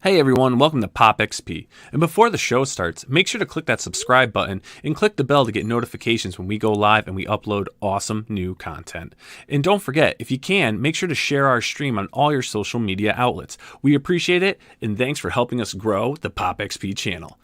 Hey everyone, welcome to Pop XP. And before the show starts, make sure to click that subscribe button and click the bell to get notifications when we go live and we upload awesome new content. And don't forget, if you can, make sure to share our stream on all your social media outlets. We appreciate it, and thanks for helping us grow the Pop XP channel.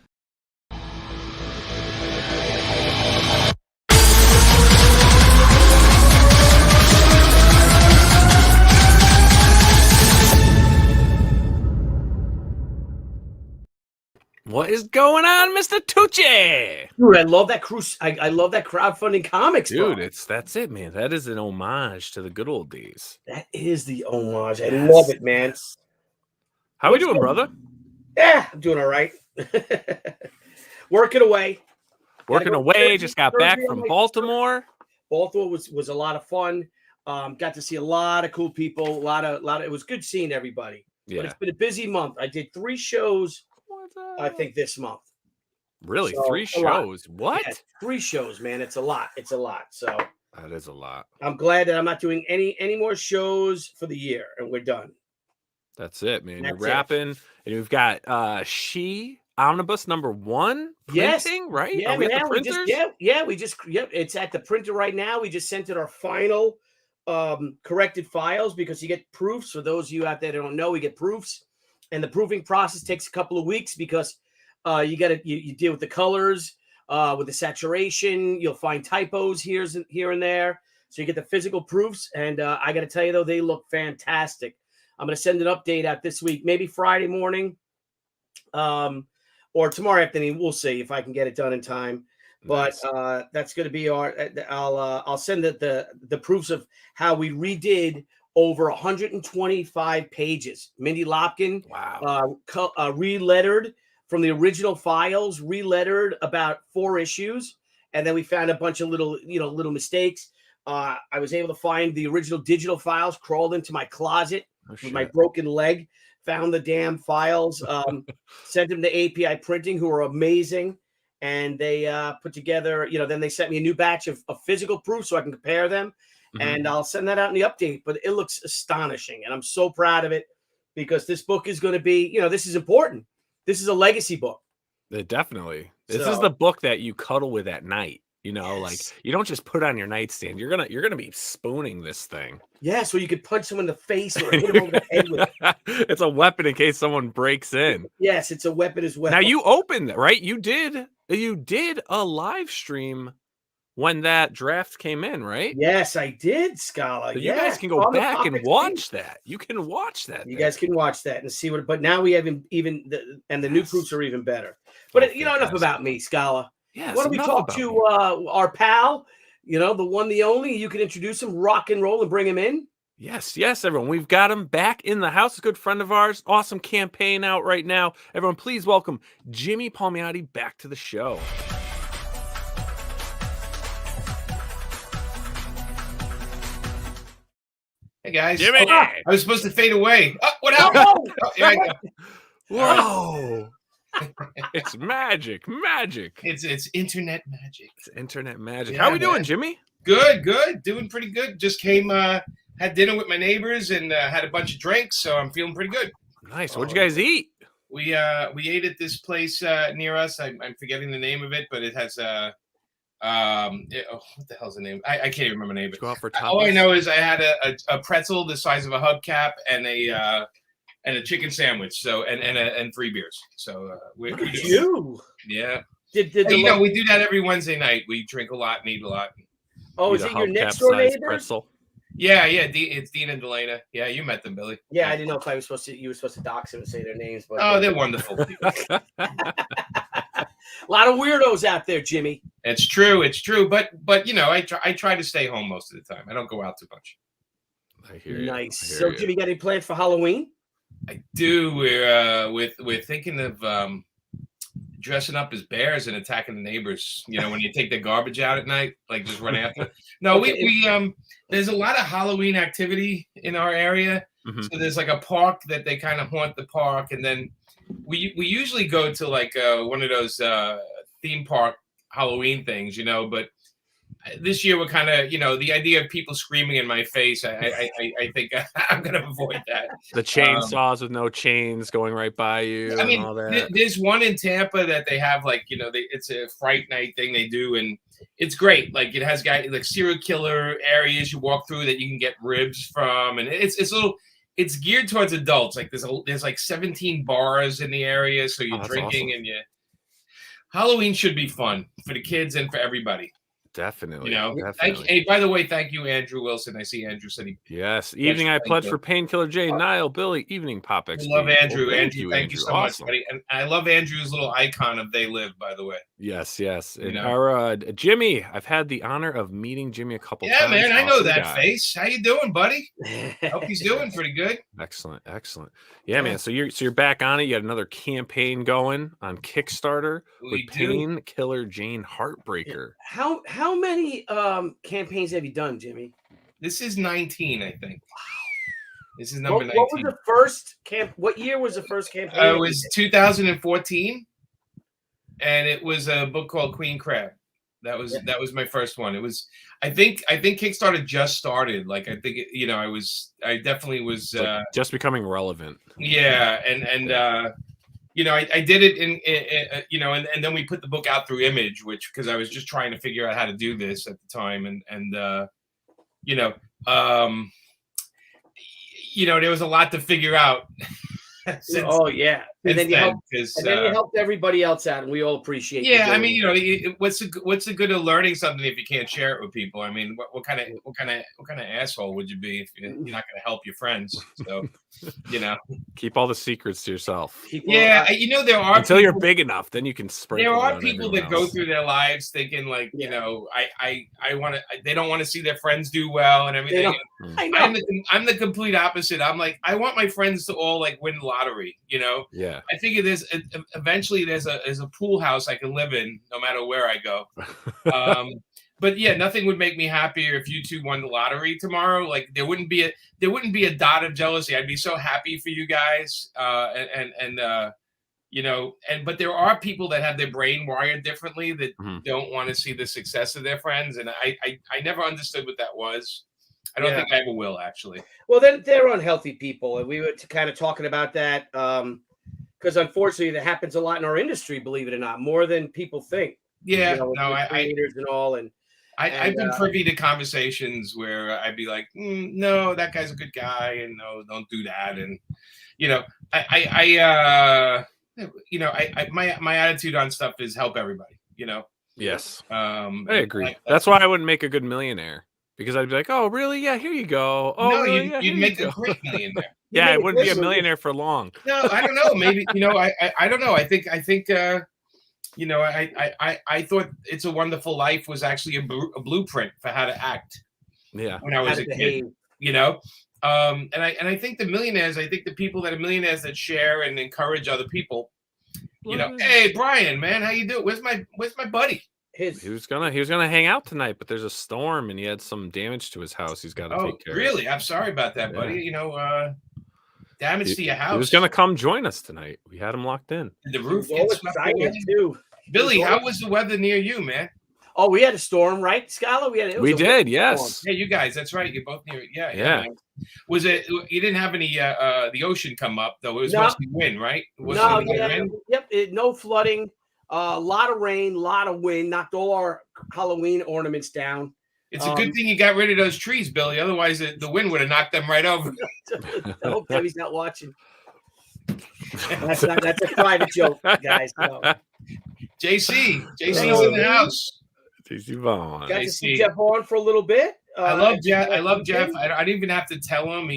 What is going on, Mr. Tucci? Dude, I love that cruise. I love that crowdfunding comics, dude. Bro. That's it, man. That is an homage to the good old days. That is the homage. I love it, man. How we doing, brother? Yeah, I'm doing all right. Working away. Just got back from Baltimore. Baltimore was a lot of fun. Got to see a lot of cool people. A lot of. It was good seeing everybody. Yeah. But it's been a busy month. I did 3 shows. I think this month. Really? So, 3 shows? What? Yeah, 3 shows, man. It's a lot. It's a lot. So that is a lot. I'm glad that I'm not doing any more shows for the year, and we're done. That's it, man. You're wrapping, and we've got She Omnibus #1 printing, right? Yeah, we at the printers? It's at the printer right now. We just sent it our final corrected files because you get proofs. For those of you out there that don't know, we get proofs. And the proofing process takes a couple of weeks because you deal with the colors, with the saturation. You'll find typos here and there. So you get the physical proofs. And I got to tell you, though, they look fantastic. I'm going to send an update out this week, maybe Friday morning or tomorrow afternoon. We'll see if I can get it done in time. Nice. But that's going to be I'll send the proofs of how we redid over 125 pages. Mindy Lopkin, wow, relettered from the original files, relettered about 4 issues, and then we found a bunch of little mistakes. I was able to find the original digital files, crawled into my closet with my broken leg, found the damn files, sent them to API Printing, who are amazing, and they put together. Then they sent me a new batch of physical proof so I can compare them. Mm-hmm. And I'll send that out in the update, but it looks astonishing. And I'm so proud of it because this book is going to be, this is important. This is a legacy book. Definitely. This is the book that you cuddle with at night. Yes. Like you don't just put it on your nightstand. You're gonna be spooning this thing. Yeah, so you could punch someone in the face or hit them over the head with it. It's a weapon in case someone breaks in. Yes, it's a weapon as well. Now you opened, right? You did a live stream when that draft came in, right? Yes, I did, Scala. So you guys can go back and watch that. You can watch that. You guys can watch that and see what. But now we have even the new proofs are even better. But enough about me, Scala. Yes. Why don't we talk to our pal? The one, the only. You can introduce him, rock and roll, and bring him in. Yes, everyone. We've got him back in the house. A good friend of ours. Awesome campaign out right now. Everyone, please welcome Jimmy Palmiotti back to the show. Hey guys, Jimmy. I was supposed to fade away. Oh, what happened? Oh, here I go. Whoa. It's magic. It's internet magic. It's internet magic. Yeah, how we doing, Jimmy? Good. Doing pretty good. Just came, had dinner with my neighbors and had a bunch of drinks, so I'm feeling pretty good. Nice. What'd you guys eat? We ate at this place near us. I'm forgetting the name of it, but it has what the hell's the name? I can't even remember the name. Go out for tapas. All I know is I had a pretzel the size of a hubcap and a chicken sandwich. So and 3 beers. So we yeah. We do that every Wednesday night. We drink a lot and eat a lot. Oh, is it your next door neighbors? Pretzel. Yeah. It's Dean and Delana. Yeah, you met them, Billy. Yeah, I didn't know if you were supposed to dox them and say their names, but they're wonderful people. A lot of weirdos out there, Jimmy. It's true. But I try to stay home most of the time. I don't go out too much. I hear you. Nice. So, Jimmy, got any plans for Halloween? I do. We're thinking of dressing up as bears and attacking the neighbors. When you take the garbage out at night, like just run after. No, we there's a lot of Halloween activity in our area. Mm-hmm. So there's like a park that they kind of haunt the park, and then we usually go to like one of those theme park Halloween things, but this year we're kind of, the idea of people screaming in my face. I think I'm going to avoid that. The chainsaws with no chains going right by you. I mean, and all that. There's one in Tampa that they have, like, it's a fright night thing they do, and it's great. Like, it has guys like serial killer areas you walk through that you can get ribs from, and it's geared towards adults. Like, there's like 17 bars in the area, so you're drinking, awesome. And Halloween should be fun for the kids and for everybody. Definitely. Definitely. Hey, by the way, thank you, Andrew Wilson. I see Andrew said he. Yes. Evening I pledge for Painkiller Jane, Nile, Billy, evening Pop XP. I love Andrew. Andrew, thank you so much, buddy. And I love Andrew's little icon of They Live, by the way. Yes. And our Jimmy, I've had the honor of meeting Jimmy a couple times. Yeah, man, I know that face. How you doing, buddy? Hope he's doing pretty good. Excellent. Yeah, man. So you're back on it. You got another campaign going on Kickstarter with Painkiller Jane Heartbreaker. How many campaigns have you done, Jimmy? This is 19, I think. This is number 19. What was the first What year was the first campaign? It was 2014, and it was a book called Queen Crab. That was my first one. It was, I think Kickstarter just started. Like, I think I definitely was just becoming relevant. Yeah, and I did it and then we put the book out through Image, because I was just trying to figure out how to do this at the time, and there was a lot to figure out. And then you helped everybody else out, and we all appreciate. Yeah, I mean, what's the good of learning something if you can't share it with people? I mean, what kind of asshole would you be if you're not going to help your friends? So, keep all the secrents to yourself. There are until you're big enough, then you can spread. There are people that go through their lives thinking like, I want to. They don't want to see their friends do well and everything. I'm the complete opposite. I'm like, I want my friends to all like win the lottery. Yeah. I figure eventually there's a pool house I can live in no matter where I go. But yeah, nothing would make me happier if you two won the lottery tomorrow. Like, there wouldn't be a dot of jealousy. I'd be so happy for you guys. But there are people that have their brain wired differently that don't want to see the success of their friends. And I never understood what that was. I don't think I ever will, actually. Well, they're unhealthy people, and we were kind of talking about that because unfortunately that happens a lot in our industry, believe it or not, more than people think. Yeah, creators and all, and I've been privy to conversations where I'd be like, no, that guy's a good guy, and no, don't do that, and my attitude on stuff is help everybody. Yes, I agree. That's why I wouldn't make a good millionaire. Because I'd be like, oh, really? Yeah, here you go. Oh, no, really? You'd make a great millionaire. Yeah, I wouldn't be a millionaire for long. No, I don't know. Maybe, I don't know. I think, I thought It's a Wonderful Life was actually a blueprint for how to act. Yeah. When I was a kid, and I think the people that are millionaires that share and encourage other people, hey, Brian, man, how you doing? Where's my buddy? He was gonna hang out tonight, but there's a storm and he had some damage to his house. He's got to take care of. Really? I'm sorry about that, buddy. Damage to your house. He was gonna come join us tonight. We had him locked in. The roof gets swept away too. Billy, how was the weather near you, man? Oh, we had a storm, right, Scala? We did, yes. Storm. Yeah, you guys, that's right. You're both near it. Yeah. Was it? You didn't have any the ocean come up though. It was mostly wind, right? No flooding. A lot of rain, a lot of wind, knocked all our Halloween ornaments down. It's a good thing you got rid of those trees, Billy. Otherwise, the wind would have knocked them right over. I hope Debbie's not watching. That's a private joke, guys. No. JC's in the house. JC Vaughn. Got to see Jeff on for a little bit. I love Jeff. I didn't even have to tell him.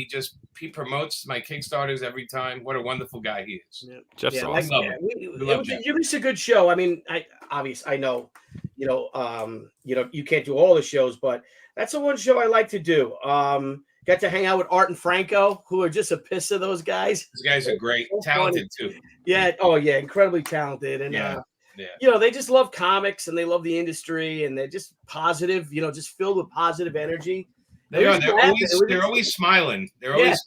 He promotes my Kickstarters every time. What a wonderful guy he is. Yeah. Jeff's awesome. It was a good show. I mean, I know, you can't do all the shows, but that's the one show I like to do. Got to hang out with Art and Franco, who are just a piss of those guys. Those guys are great, talented too. Yeah. Oh yeah, incredibly talented, and they just love comics and they love the industry and they're just positive. Just filled with positive energy. They're always smiling. They're always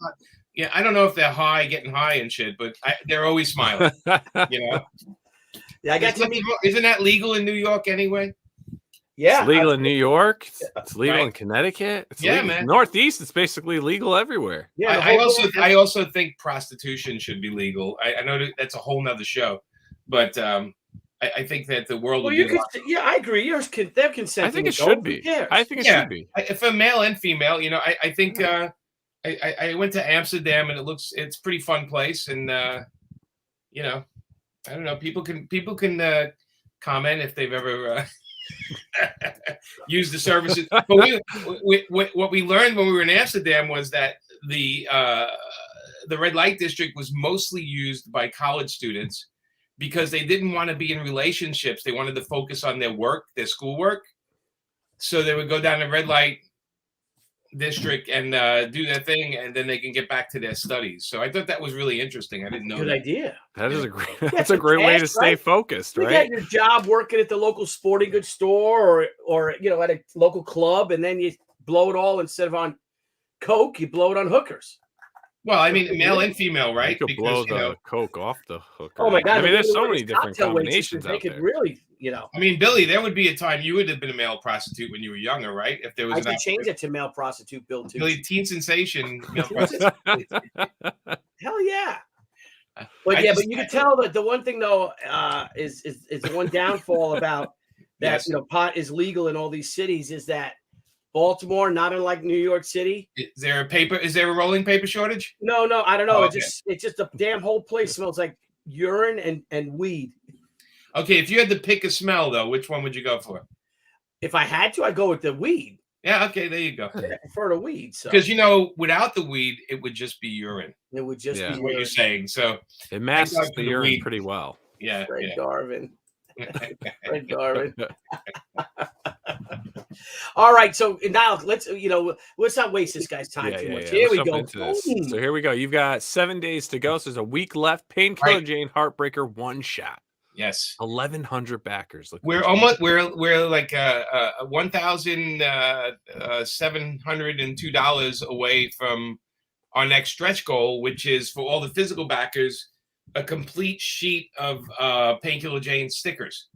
I don't know if they're getting high and shit, but they're always smiling. Yeah, I got to meet. Isn't that legal in New York anyway? Yeah, It's legal in New York. It's legal Right. in Connecticut. It's Yeah, legal. man. Northeast, it's basically legal everywhere. yeah. I also think prostitution should be legal. I know that's a whole nother show, but I think that the world Well, would you be a can. lot. Yeah, I agree. They're consenting. I think it adults. should Who be. cares? I think it Yeah, should be. for male and female, you know, I think I went to Amsterdam and it's a pretty fun place, and you know, I don't know, people can comment if they've ever used the services. But what we learned when we were in Amsterdam was that the red light district was mostly used by college students because they didn't want to be in relationships. They wanted to focus on their work, their schoolwork. So they would go down the red light district and do their thing, and then they can get back to their studis. So I thought that was really interesting. I didn't know Good that. idea. That is a great. Yeah, That's a great way to stay right? focused, You right? got your job working at the local sporting goods store, or you know, at a local club, and then you blow it all instead of on coke, you blow it on hookers. Well, I mean, male and female, You right? could blow the coke off the hooker. Oh my God! I mean, there's so women's many different cocktail combinations waitresses, out they could there. really, you know. I mean, Billy, there would be a time you would have been a male prostitute when you were younger, right? If there was I an could change it to male prostitute bill too. Billy, teen sensation, male prostitute. Hell yeah! I But yeah, just- but you can tell that the one thing though is the one downfall about that. Yes. You know, pot is legal in all these cities. Is that Baltimore, not unlike New York City? Is there a rolling paper shortage? No, I don't know. Oh, It's just the damn whole place smells like urine and weed. Okay, if you had to pick a smell though, which one would you go for? If I had to, I'd go with the weed. Yeah, okay, there you go. I prefer the weed. So Because you know, without the weed, it would just be urine. it would just Yeah. Is be what you're urine. saying. So It masks for the the urine weed. pretty well. yeah, Fred yeah. Garvin. Fred Garvin. All right, so now let's not waste this guy's time too much. Here Let's we jump go. into this. Boom. So here we go. You've got 7 days to go. So there's a week left. Painkiller Right. Jane, Heartbreaker, one shot. Yes. 1,100 backers. Look, We're almost we're like $1,702 away from our next stretch goal, which is for all the physical backers, a complete sheet of Painkiller Jane stickers.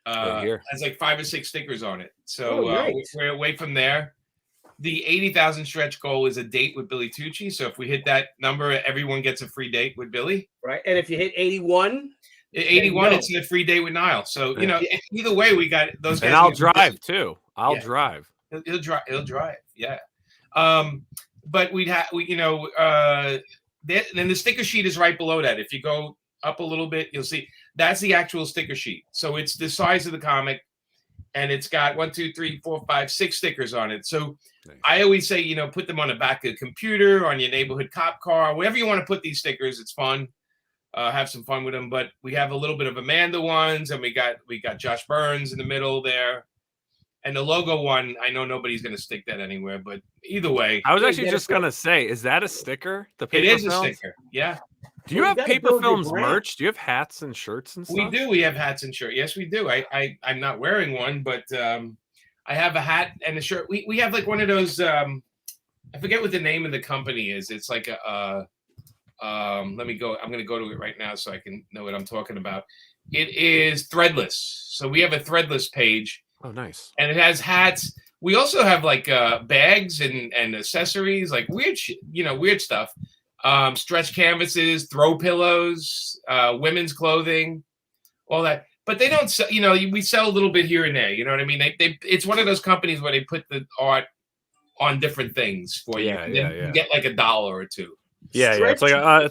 Right here. Has like 5 or 6 stickers on it. Oh, So nice. we're away from there. The 80,000 stretch goal is a date with Billy Tucci. So if we hit that number, everyone gets a free date with Billy. Right, and if you hit 81, 81, go. it's a free date with Nile. So you know, either way, we got those guys. and I'll get- drive too. I'll Yeah. drive. He'll drive. He'll drive. Yeah. But then the sticker sheet is right below that. If you go up a little bit, you'll see that's the actual sticker sheet. So it's the size of the comic, and it's got 1, 2, 3, 4, 5, 6 stickers on it. So Nice. I always say, put them on the back of the computer, on your neighborhood cop car, wherever you want to put these stickers. It's fun. Have some fun with them. But we have a little bit of Amanda ones, and we got Josh Burns in the middle there. And the logo one, I know nobody's going to stick that anywhere, but either way, I was Yeah, actually you just gotta gonna say, is that a sticker? The it paper is a films? sticker. Yeah, Do you Well, you have gotta paper build your films brand. merch? Do you have hats and shirts and stuff? we do. We have hats and shirts. Yes, we do. I'm not wearing one, but I have a hat and a shirt. We have like one of those. I forget what the name of the company is. It's like let me go. I'm going to go to it right now so I can know what I'm talking about. It is Threadless. So we have a Threadless page. Oh, nice. And it has hats. We also have like bags and accessories, like weird stuff. Stretch canvases, throw pillows, women's clothing, all that. But they don't sell, we sell a little bit here and there. You know what I mean? It's one of those companies where they put the art on different things for you. And then you get like $1 or $2. Yeah. It's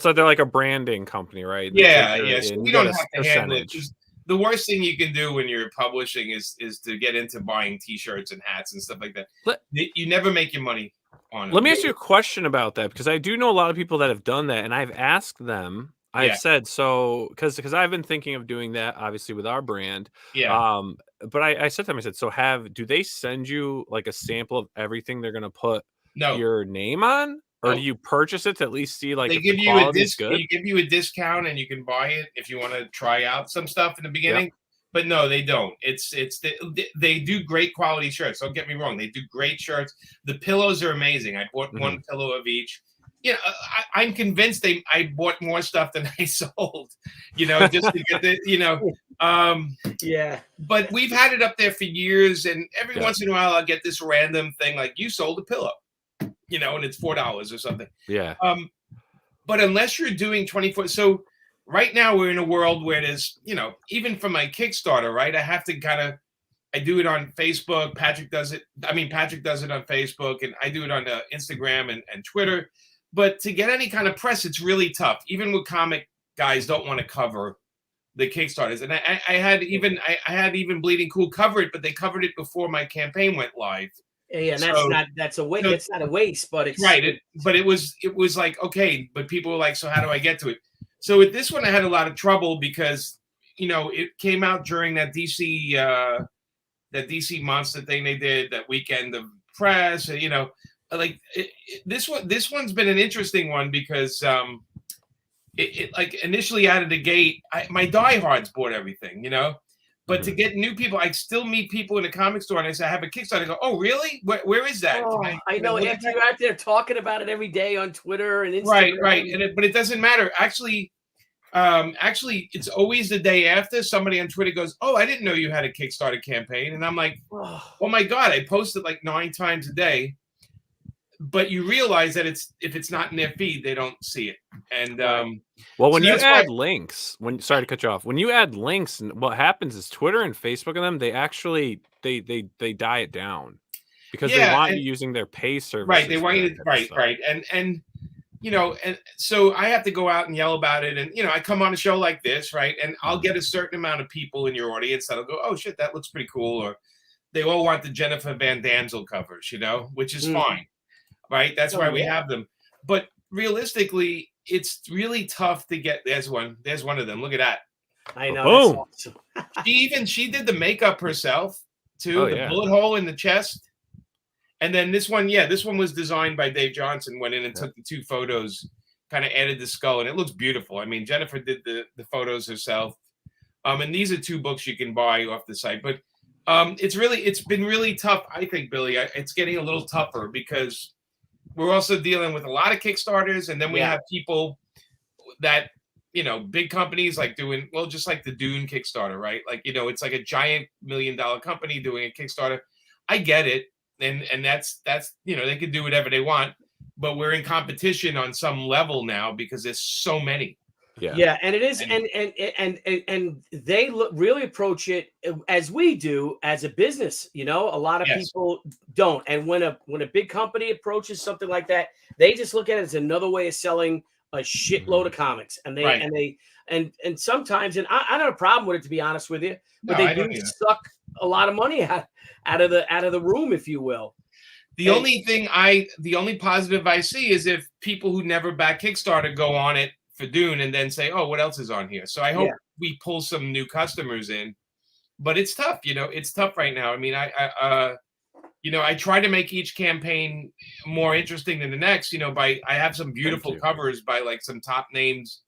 like they're like a branding company, right? They Yeah, take yeah. your- So and we you don't get a have to handle it. percentage. Just the worst thing you can do when you're publishing is to get into buying T-shirts and hats and stuff like that. You never make your money on it. Let me ask you a question about that, because I do know a lot of people that have done that, and I've asked them. I've Yeah. said so because I've been thinking of doing that, obviously with our brand. Yeah. But I said to them, I said, so do they send you like a sample of everything they're gonna put No. your name on, or No. do you purchase it to at least see like They if give the you a quality's good? They give you a discount and you can buy it if you want to try out some stuff in the beginning. But no, they don't. They do great quality shirts. Don't get me wrong. They do great shirts. The pillows are amazing. I bought one pillow of each. you know, I'm convinced I bought more stuff than I sold, you know, just to get the, you know, yeah. But we've had it up there for years, and every once in a while I'll get this random thing like, you sold a pillow, you know, and it's $4 or something. Yeah. But unless you're doing 24, so right now we're in a world where there's, you know, even for my Kickstarter, right? I have to I do it on Facebook. Patrick does it on Facebook, and I do it on Instagram and Twitter. But to get any kind of press, it's really tough. Even with comic guys don't want to cover the Kickstarters. And I had even Bleeding Cool cover it, but they covered it before my campaign went live. Yeah, and that's a waste. It's not a waste, but it's right. But it was like, okay, but people were like, so how do I get to it? So with this one, I had a lot of trouble because, you know, it came out during that DC monster thing they did, that weekend of press, and, you know, like this one's been an interesting one because it like initially out of the gate, my diehards bought everything, you know, but to get new people, I still meet people in the comic store and I say, I have a Kickstarter. I go, oh, really? Where is that? Oh, I know. After you're out there talking about it every day on Twitter and Instagram. Right. But it doesn't matter. Actually, it's always the day after somebody on Twitter goes, oh, I didn't know you had a Kickstarter campaign. And I'm like, oh my God, I post it like 9 times a day. But you realize that if it's not in their feed, they don't see it. And well, when you add links, sorry to cut you off, when you add links, and what happens is Twitter and Facebook and them, they actually they die it down because they want you using their pay service. Right. They want you to right. And you know, and so I have to go out and yell about it. And, you know, I come on a show like this, right? And I'll get a certain amount of people in your audience that'll go, oh shit, that looks pretty cool. Or they all want the Jennifer Van Damsel covers, you know, which is fine. Right. That's why we have them. But realistically, it's really tough to get. There's one of them. Look at that. I know. Boom. Awesome. she did the makeup herself too. The bullet hole in the chest. And then this one was designed by Dave Johnson. Went in and took the 2 photos, kind of added the skull, and it looks beautiful. I mean, Jennifer did the photos herself. And these are 2 books you can buy off the site. But it's been really tough, I think, Billy. It's getting a little tougher because we're also dealing with a lot of Kickstarters, and then we have people that, you know, big companies like doing, well, just like the Dune Kickstarter, right? Like, you know, it's like a giant $1 million company doing a Kickstarter. I get it. And that's, you know, they can do whatever they want, but we're in competition on some level now because there's so many. Yeah, and it is, and they really approach it as we do as a business. You know, a lot of people don't. And when a big company approaches something like that, they just look at it as another way of selling a shitload of comics. And and sometimes, and I don't have a problem with it, to be honest with you, but they do suck a lot of money out of the room, if you will. The only positive I see is if people who never back Kickstarter go on it for Dune and then say, oh, what else is on here? So I hope we pull some new customers in, but it's tough. You know, it's tough right now. I mean, I try to make each campaign more interesting than the next, you know, I have some beautiful covers by like some top names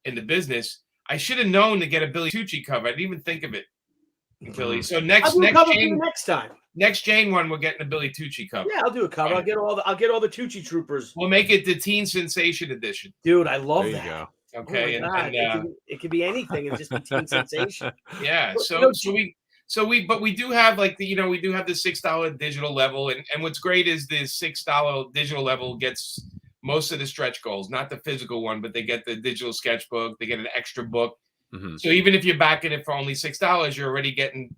in the business. I should have known to get a Billy Tucci cover. I didn't even think of it, Billy. So next time. Next Jane one, we're getting a Billy Tucci cover. Yeah, I'll do a cover. Right. I'll get all the Tucci troopers. We'll make it the Teen Sensation edition. But I love that. Go. Okay, it could be anything and just be Teen Sensation. Yeah. But we do have like we do have the $6 digital level, and what's great is the $6 digital level gets most of the stretch goals, not the physical one, but they get the digital sketchbook, they get an extra book. Mm-hmm. So even if you're backing it for only $6, you're already getting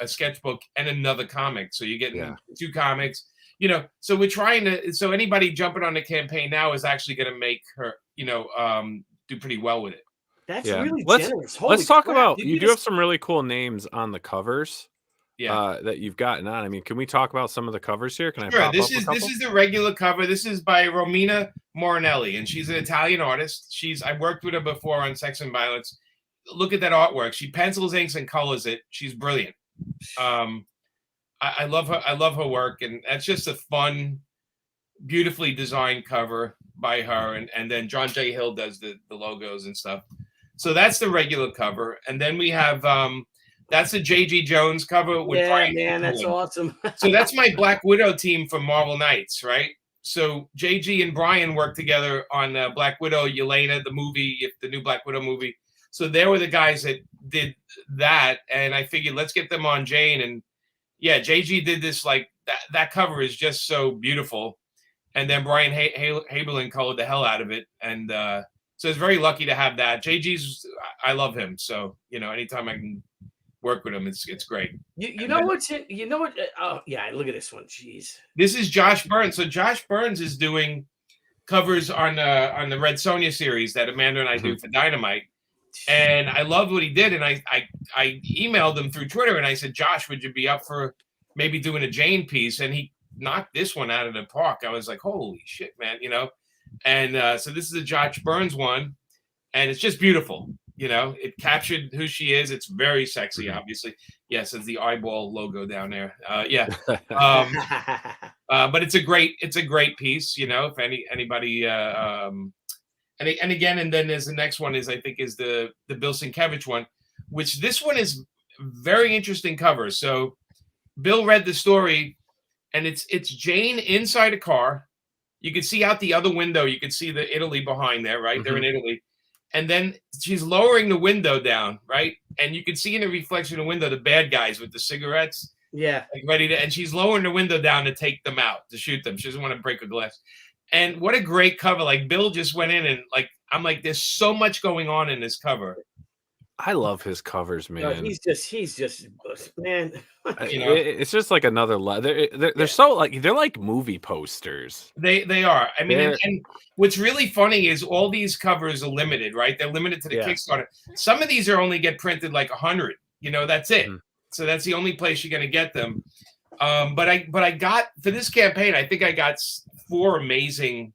a sketchbook and another comic. So you're getting 2 comics, you know. So we're trying to. So anybody jumping on the campaign now is actually going to make her, do pretty well with it. That's really generous. Let's talk about. You do have some really cool names on the covers. That you've gotten on. I mean, can we talk about some of the covers here? Can I? Sure. This is the regular cover. This is by Romina Moranelli, and she's an Italian artist. I worked with her before on Sex and Violence. Look at that artwork. She pencils, inks, and colors it. She's brilliant. I love her. I love her work, and that's just a fun, beautifully designed cover by her. And then John J. Hill does the logos and stuff. So that's the regular cover, and then we have that's the J.G. Jones cover with Brian. Man, that's awesome. So that's my Black Widow team from Marvel Knights, right? so JG and Brian worked together on Black Widow, Yelena, the movie, the new Black Widow movie. So they were the guys that did that, and I figured let's get them on Jane. And yeah, JG did this, like that cover is just so beautiful. And then Brian Haberlin colored the hell out of it, and so I was very lucky to have that. JG's, I love him, so anytime I can work with him, it's great. You know what? Oh yeah, look at this one. Jeez. This is Josh Burns. So Josh Burns is doing covers on the Red Sonja series that Amanda and I do for Dynamite, and I loved what he did. And I emailed him through Twitter, and I said, Josh, would you be up for maybe doing a Jane piece? And he knocked this one out of the park. I was like, holy shit, man, And so this is a Josh Burns one, and it's just beautiful. It captured who she is. It's very sexy, obviously. Yes, it's the eyeball logo down there. Yeah. But it's a great piece, if anybody and again, and then there's the next one is the Bill Sienkiewicz one, which this one is very interesting cover. So Bill read the story, and it's Jane inside a car. You can see out the other window. You can see the Italy behind there, right? They're in Italy. And then she's lowering the window down, right? And you can see in the reflection of the window the bad guys with the cigarettes. Yeah. Like ready to, and she's lowering the window down to take them out, to shoot them. She doesn't want to break a glass. And what a great cover. Like Bill just went in and I'm like, there's so much going on in this cover. I love his covers, man. No, he's just man. It's just like another. They're so like they're like movie posters. They are. I mean, and what's really funny is all these covers are limited, right? They're limited to the Kickstarter. Some of these are only get printed like 100. That's it. So that's the only place you're going to get them. But I got for this campaign, I think I got 4 amazing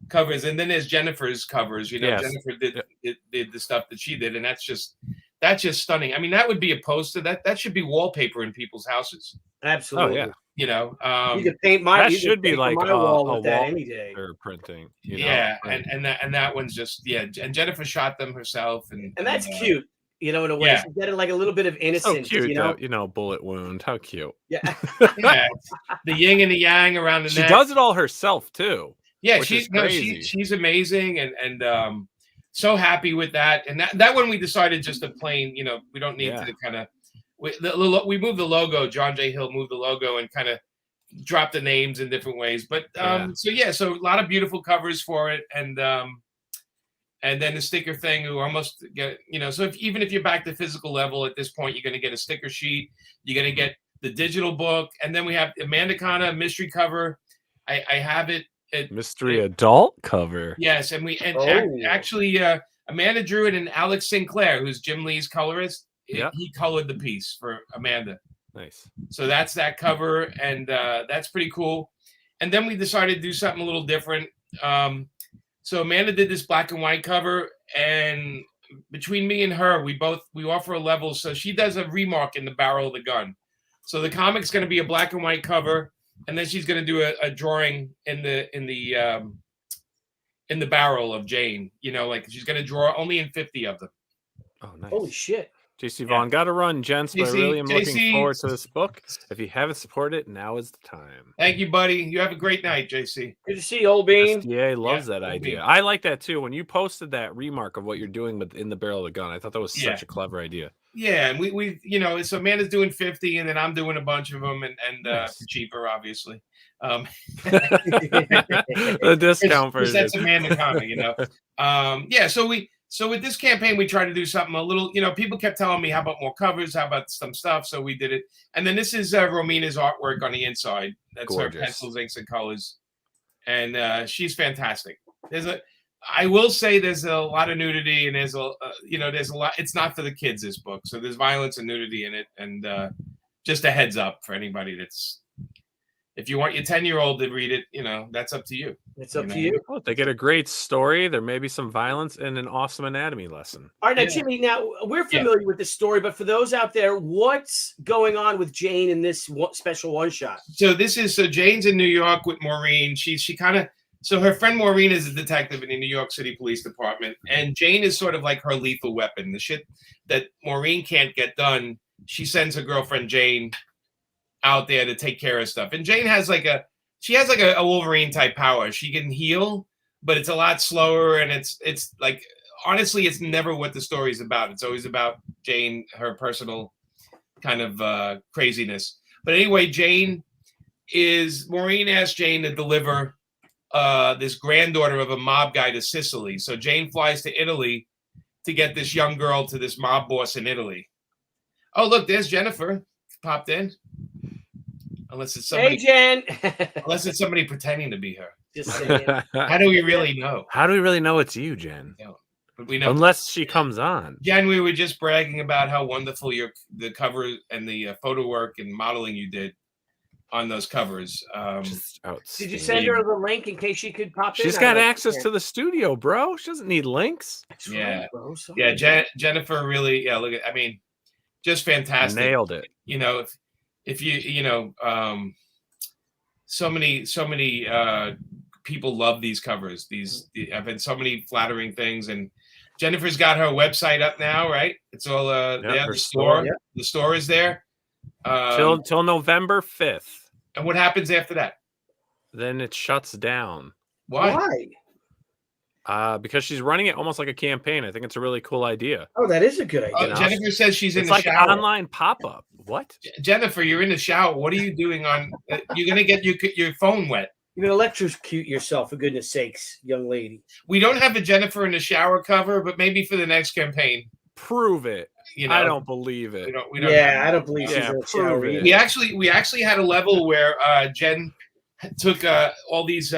covers, and then there's Jennifer's covers. Jennifer did the stuff that she did, and that's just stunning. I mean, that would be a poster. That should be wallpaper in people's houses. Absolutely. Oh, yeah. You could paint my. That should be like my wall with that any day. Or printing. And that one's just And Jennifer shot them herself, and that's cute. In a way, she's getting like a little bit of innocence. So cute, bullet wound. How cute. Yeah. Yeah. The yin and the yang around the neck. She does it all herself too. Yeah, she's amazing, and so happy with that. And that one we decided just a plain, we don't need to kind of. We moved the logo. John J. Hill moved the logo and kind of dropped the names in different ways. But so a lot of beautiful covers for it, and then the sticker thing. We almost get So even if you're back to physical level at this point, you're going to get a sticker sheet. You're going to get the digital book, and then we have Amanda Kana mystery cover. I have it. Mystery adult cover. Yes, and actually Amanda drew it, and Alex Sinclair, who's Jim Lee's colorist, he colored the piece for Amanda. Nice. So that's that cover, and that's pretty cool. And then we decided to do something a little different. So Amanda did this black and white cover, and between me and her, we offer a level. So she does a remark in the barrel of the gun. So the comic's going to be a black and white cover. And then she's going to do a drawing in the barrel of Jane. She's going to draw only in 50 of them. Oh, nice! Holy shit! JC Vaughn, got to run, gents. But I really am looking forward to this book. If you haven't supported it, now is the time. Thank you, buddy. You have a great night, JC. Good to see you, Old Bean. SDA loves that idea. Bean. I like that too. When you posted that remark of what you're doing in the barrel of the gun, I thought that was such a clever idea. Yeah, and we so Amanda's doing 50, and then I'm doing a bunch of them, and nice. Cheaper, obviously. The discount version. That's Amanda Kana, So with this campaign, we tried to do something a little, people kept telling me, how about more covers? How about some stuff? So we did it. And then this is Romina's artwork on the inside. That's gorgeous. Her pencils, inks, and colors. And she's fantastic. I will say there's a lot of nudity, and there's a lot. It's not for the kids, this book. So there's violence and nudity in it. And just a heads up for anybody if you want your 10-year-old to read it, that's up to you. It's up to you. Oh, they get a great story. There may be some violence and an awesome anatomy lesson. All right, now, Jimmy, we're familiar with this story, but for those out there, what's going on with Jane in this special one-shot? So Jane's in New York with Maureen. So her friend Maureen is a detective in the New York City Police Department, and Jane is sort of like her lethal weapon. The shit that Maureen can't get done, she sends her girlfriend Jane out there to take care of stuff. And Jane has she has like a Wolverine type power. She can heal, but it's a lot slower, and it's like, honestly, it's never what the story's about. It's always about Jane, her personal kind of craziness. But anyway, Maureen asked Jane to deliver this granddaughter of a mob guy to Sicily. So Jane flies to Italy to get this young girl to this mob boss in Italy. Oh, look, there's Jennifer popped in. Unless it's somebody, Jen. unless it's somebody pretending to be her. Just saying. How do we really know? How do we really know it's you, Jen? But we know. Unless she comes on. Jen, we were just bragging about how wonderful the cover and the photo work and modeling you did on those covers. Did you send her the link in case she could pop in? She's got access to the studio, bro. She doesn't need links. That's yeah, right, bro. Jennifer really, look at, I mean, just fantastic. Nailed it. You know, if you know, so many people love these covers. I've had so many flattering things, and Jennifer's got her website up now, right? It's all there. The store, the store is there till November 5th. And what happens after that? Then it shuts down. Why? Because she's running it almost like a campaign. I think it's a really cool idea. Oh, that is a good idea. Jennifer says she's in the like shower. An online pop-up. What? Jennifer, you're in the shower. What are you doing you're going to get your phone wet. You're going to electrocute yourself, for goodness sakes, young lady. We don't have a Jennifer in the shower cover, but maybe for the next campaign. Prove it. You know, I don't believe it. We don't I don't believe she's in the shower. We actually had a level where Jen took all these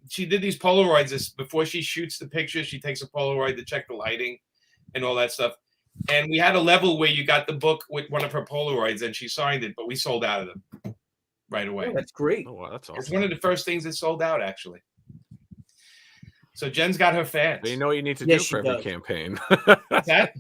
she did these Polaroids before she shoots the picture. She takes a Polaroid to check the lighting and all that stuff. And we had a level where you got the book with one of her Polaroids and she signed it, but we sold out of them right away. Oh, that's great. Oh, wow, that's awesome. It's one of the first things that sold out, actually. So Jen's got her fans. So you know what you need to do for every campaign. What's that?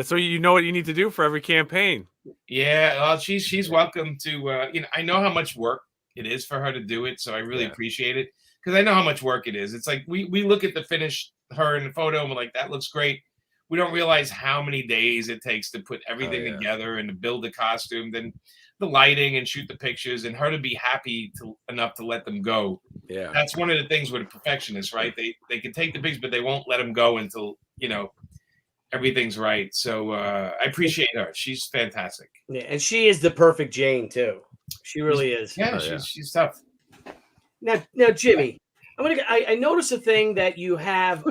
So you know what you need to do for every campaign. Yeah, well, she's welcome to. I know how much work it is for her to do it, so I really appreciate it because I know how much work it is. It's like we look at the finished her in the photo and we're like, that looks great. We don't realize how many days it takes to put everything together and to build the costume, then the lighting and shoot the pictures, and her to be happy enough to let them go. Yeah, that's one of the things with a perfectionist, right? They can take the pictures, but they won't let them go until everything's right. So I appreciate her. She's fantastic. Yeah, and she is the perfect Jane too. She really is. Yeah, she's tough. Now, Jimmy, I noticed a thing that you have,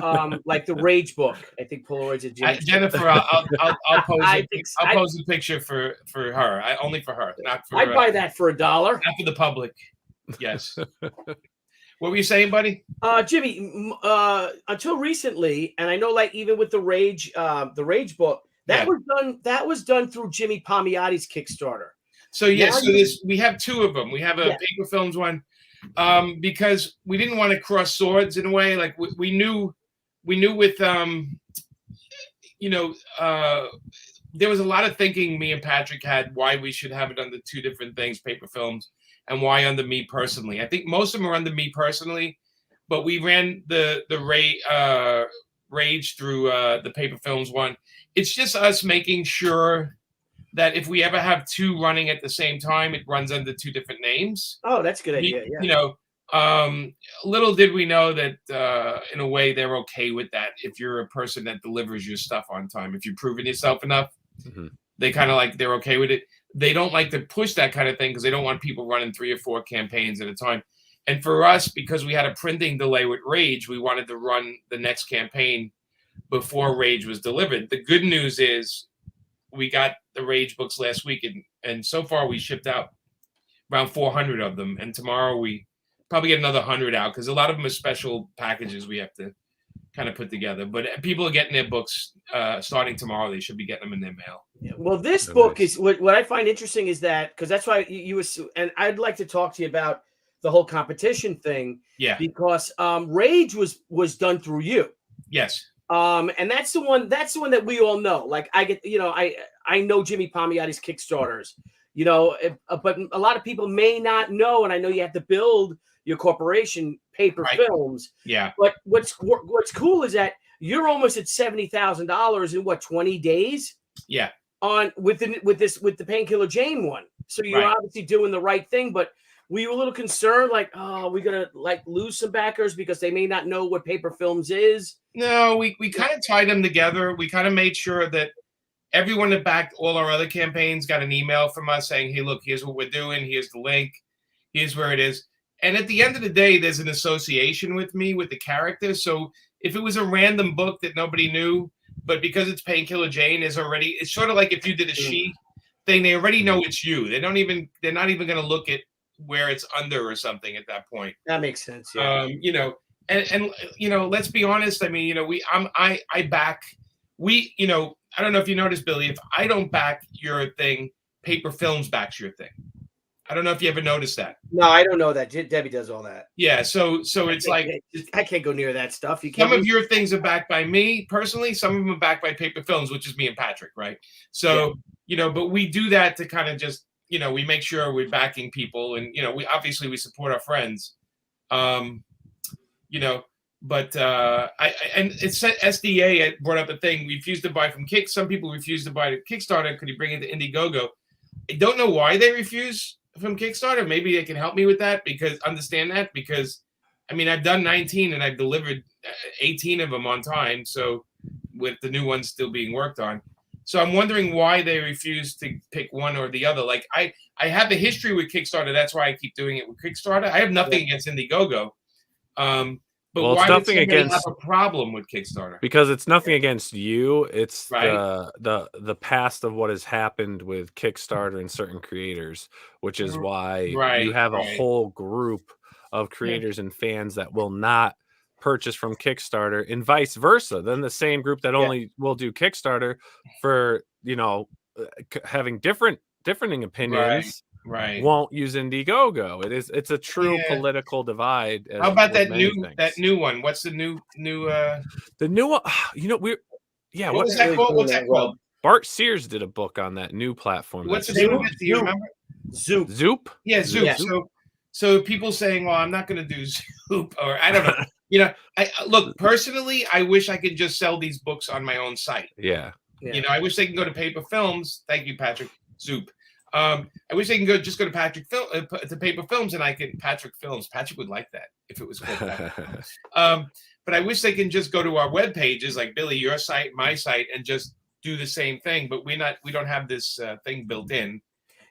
like the Rage book. I think Polaroids of Jimmy. Jennifer, I'll pose a picture for her. Only for her, not for. I'd buy that for $1. Not for the public. Yes. What were you saying, buddy? Jimmy, until recently, and I know, like even with the Rage book, that was done through Jimmy Palmiotti's Kickstarter. So we have two of them. We have a Paper Films one, because we didn't want to cross swords in a way. Like we knew with there was a lot of thinking me and Patrick had why we should have it under two different things, Paper Films, and why under me personally. I think most of them are under me personally, but we ran the Rage through the Paper Films one. It's just us making sure that if we ever have two running at the same time, it runs under two different names. Oh, that's a good idea. Little did we know that in a way they're okay with that. If you're a person that delivers your stuff on time, if you've proven yourself enough, they kind of they're okay with it. They don't like to push that kind of thing because they don't want people running 3 or 4 campaigns at a time. And for us, because we had a printing delay with Rage, we wanted to run the next campaign before Rage was delivered. The good news is we got the Rage books last week, and so far we shipped out around 400 of them. And tomorrow we probably get another 100 out because a lot of them are special packages we have to kind of put together. But people are getting their books starting tomorrow. They should be getting them in their mail. Yeah, well, this book is what I find interesting is that because that's why you and I'd like to talk to you about the whole competition thing. Yeah, because Rage was done through you. Yes. And that's the one that we all know. Like I get, I know Jimmy Palmiotti's Kickstarters, but a lot of people may not know. And I know you have to build your corporation, Paper Films. Yeah. But what's cool is that you're almost at $70,000 in 20 days? Yeah. With the Painkiller Jane one. So you're obviously doing the right thing. But Were you a little concerned, like, oh, we're gonna like lose some backers because they may not know what Paper Films is? No, we kind of tied them together. We kind of made sure that everyone that backed all our other campaigns got an email from us saying, hey, look, here's what we're doing. Here's the link. Here's where it is. And at the end of the day, there's an association with me, with the character. So if it was a random book that nobody knew, but because it's Painkiller Jane, it's sort of like if you did a she thing, they already know it's you. They're not even going to look at where it's under or something at that point. That makes sense. Yeah. You know, and you know, let's be honest. I mean, you know, I back, you know, I don't know if you noticed, Billy, if I don't back your thing, Paper Films backs your thing. I don't know if you ever noticed that. No, I don't know that. Debbie does all that. Yeah, so it's like I can't go near that stuff. You can't. Some of your things are backed by me personally. Some of them are backed by Paper Films, which is me and Patrick, right? So you know, but we do that to kind of just, you know, we make sure we're backing people, and you know, we obviously we support our friends, you know. But and it's SDA brought up a thing. We refused to buy from Kick. Some people refuse to buy to Kickstarter. Could you bring it to Indiegogo? I don't know why they refuse from Kickstarter. Maybe they can help me with that, because I mean, I've done 19 and I've delivered 18 of them on time. So with the new ones still being worked on. So I'm wondering why they refuse to pick one or the other. Like I have a history with Kickstarter. That's why I keep doing it with Kickstarter. I have nothing against Indiegogo. But well, why it's nothing does against have a problem with Kickstarter? Because it's nothing against you. It's right. the past of what has happened with Kickstarter and certain creators, which is why you have a whole group of creators and fans that will not purchase from Kickstarter, and vice versa. Then the same group that only will do Kickstarter for, you know, having differing opinions. Right. Won't use Indiegogo. It's a true political divide. How about that new one? What's the new the new one? You know, what's that called? What's that called? Bart Sears did a book on that new platform. What's the name of it? Do you remember? Zoop? Yeah, Zoop. Yeah. So people saying, well, I'm not gonna do Zoop, or I don't know. You know, I look, personally, I wish I could just sell these books on my own site. Yeah. You know, I wish they can go to Paper Films. Thank you, Patrick. Zoop. I wish they can go to Paper Films, and I can Patrick Films. Patrick would like that if it was called that. But I wish they can just go to our web pages, like Billy, your site, my site, and just do the same thing. But we don't have this thing built in.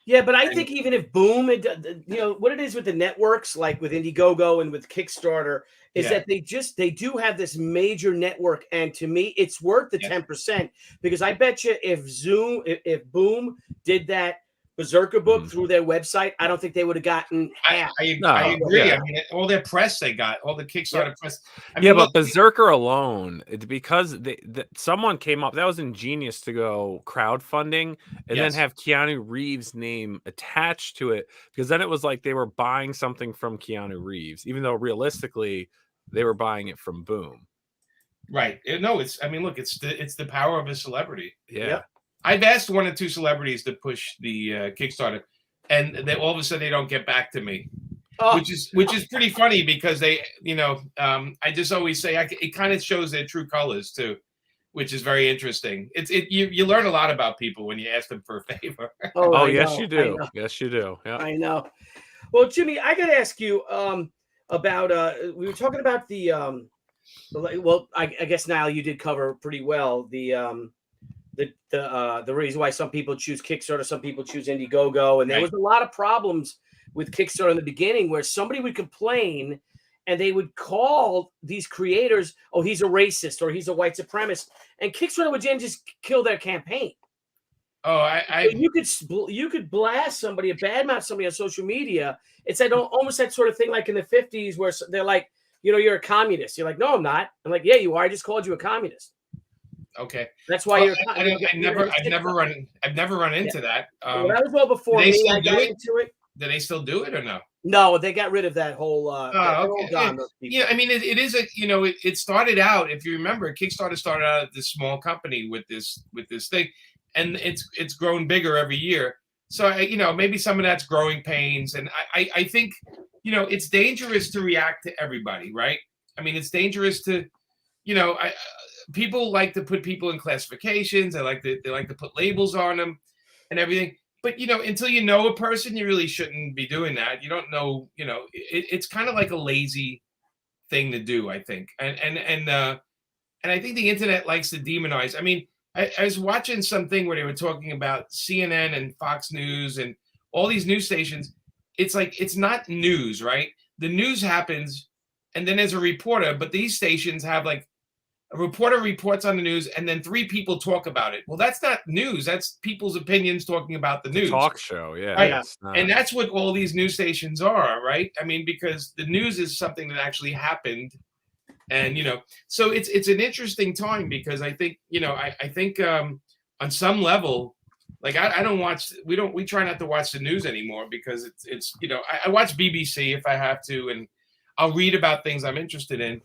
Yeah, but I think even if Boom, you know what it is with the networks, like with Indiegogo and with Kickstarter, is that they do have this major network, and to me, it's worth the 10%, because I bet you if Boom did that Berserker book through their website, I don't think they would have gotten half. I agree. I mean, all their press they got, all the Kickstarter press. I mean, but Berserker alone, because someone came up, that was ingenious to go crowdfunding and then have Keanu Reeves' name attached to it, because then it was like they were buying something from Keanu Reeves, even though realistically they were buying it from Boom. Right. No, I mean, look, it's the power of a celebrity. Yeah. Yep. I've asked 1 or 2 celebrities to push the Kickstarter, and they all of a sudden they don't get back to me, which is pretty funny, because they, you know, I just always say it kind of shows their true colors too, which is very interesting. You learn a lot about people when you ask them for a favor. Oh yes, you do. Yes, you do. Yeah, I know. Well, Jimmy, I got to ask you about we were talking about the well, I guess Nile, you did cover pretty well the reason why some people choose Kickstarter, some people choose Indiegogo, and there was a lot of problems with Kickstarter in the beginning, where somebody would complain and they would call these creators, oh, he's a racist or he's a white supremacist, and Kickstarter would then just kill their campaign. Oh, you could blast somebody, badmouth somebody on social media. It's almost that sort of thing, like in the 50s, where they're like, you know, you're a communist. You're like, no, I'm not. I'm like, yeah, you are. I just called you a communist. Okay, that's why I've never run into that. Well, that was well before me. I got into it. Do they still do it or no? No, they got rid of that whole. Yeah, I mean, it is a, you know, it started out, if you remember, Kickstarter started out at this small company with this thing, and it's grown bigger every year. So you know, maybe some of that's growing pains, and I think, you know, it's dangerous to react to everybody, right? I mean, it's dangerous to, you know, people like to put people in classifications. They like to put labels on them and everything. but until you know a person, you really shouldn't be doing that. You don't know, it's kind of like a lazy thing to do, I think. And I think the internet likes to demonize. I mean, I was watching something where they were talking about CNN and Fox News and all these news stations. It's like, it's not news, right? The news happens, and then there's a reporter, but these stations have like a reporter reports on the news, and then 3 people talk about it. Well, that's not news. That's people's opinions talking about the news. Talk show, yeah. Right? And that's what all these news stations are, right? I mean, because the news is something that actually happened. And, so it's an interesting time, because I think, I think on some level, like I don't watch, we try not to watch the news anymore, because it's I watch BBC if I have to, and I'll read about things I'm interested in.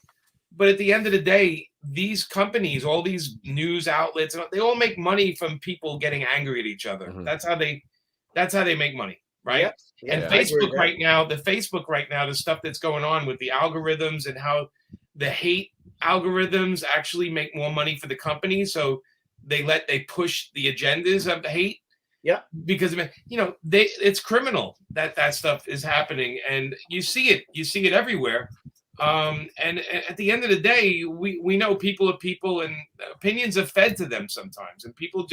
But at the end of the day, these companies, all these news outlets, they all make money from people getting angry at each other. Mm-hmm. That's how they make money, right? Yep. And Facebook right now, the stuff that's going on with the algorithms and how the hate algorithms actually make more money for the company. So they push the agendas of the hate. Yeah. Because it's criminal that stuff is happening, and you see it everywhere. And at the end of the day, we know people are people, and opinions are fed to them sometimes, and people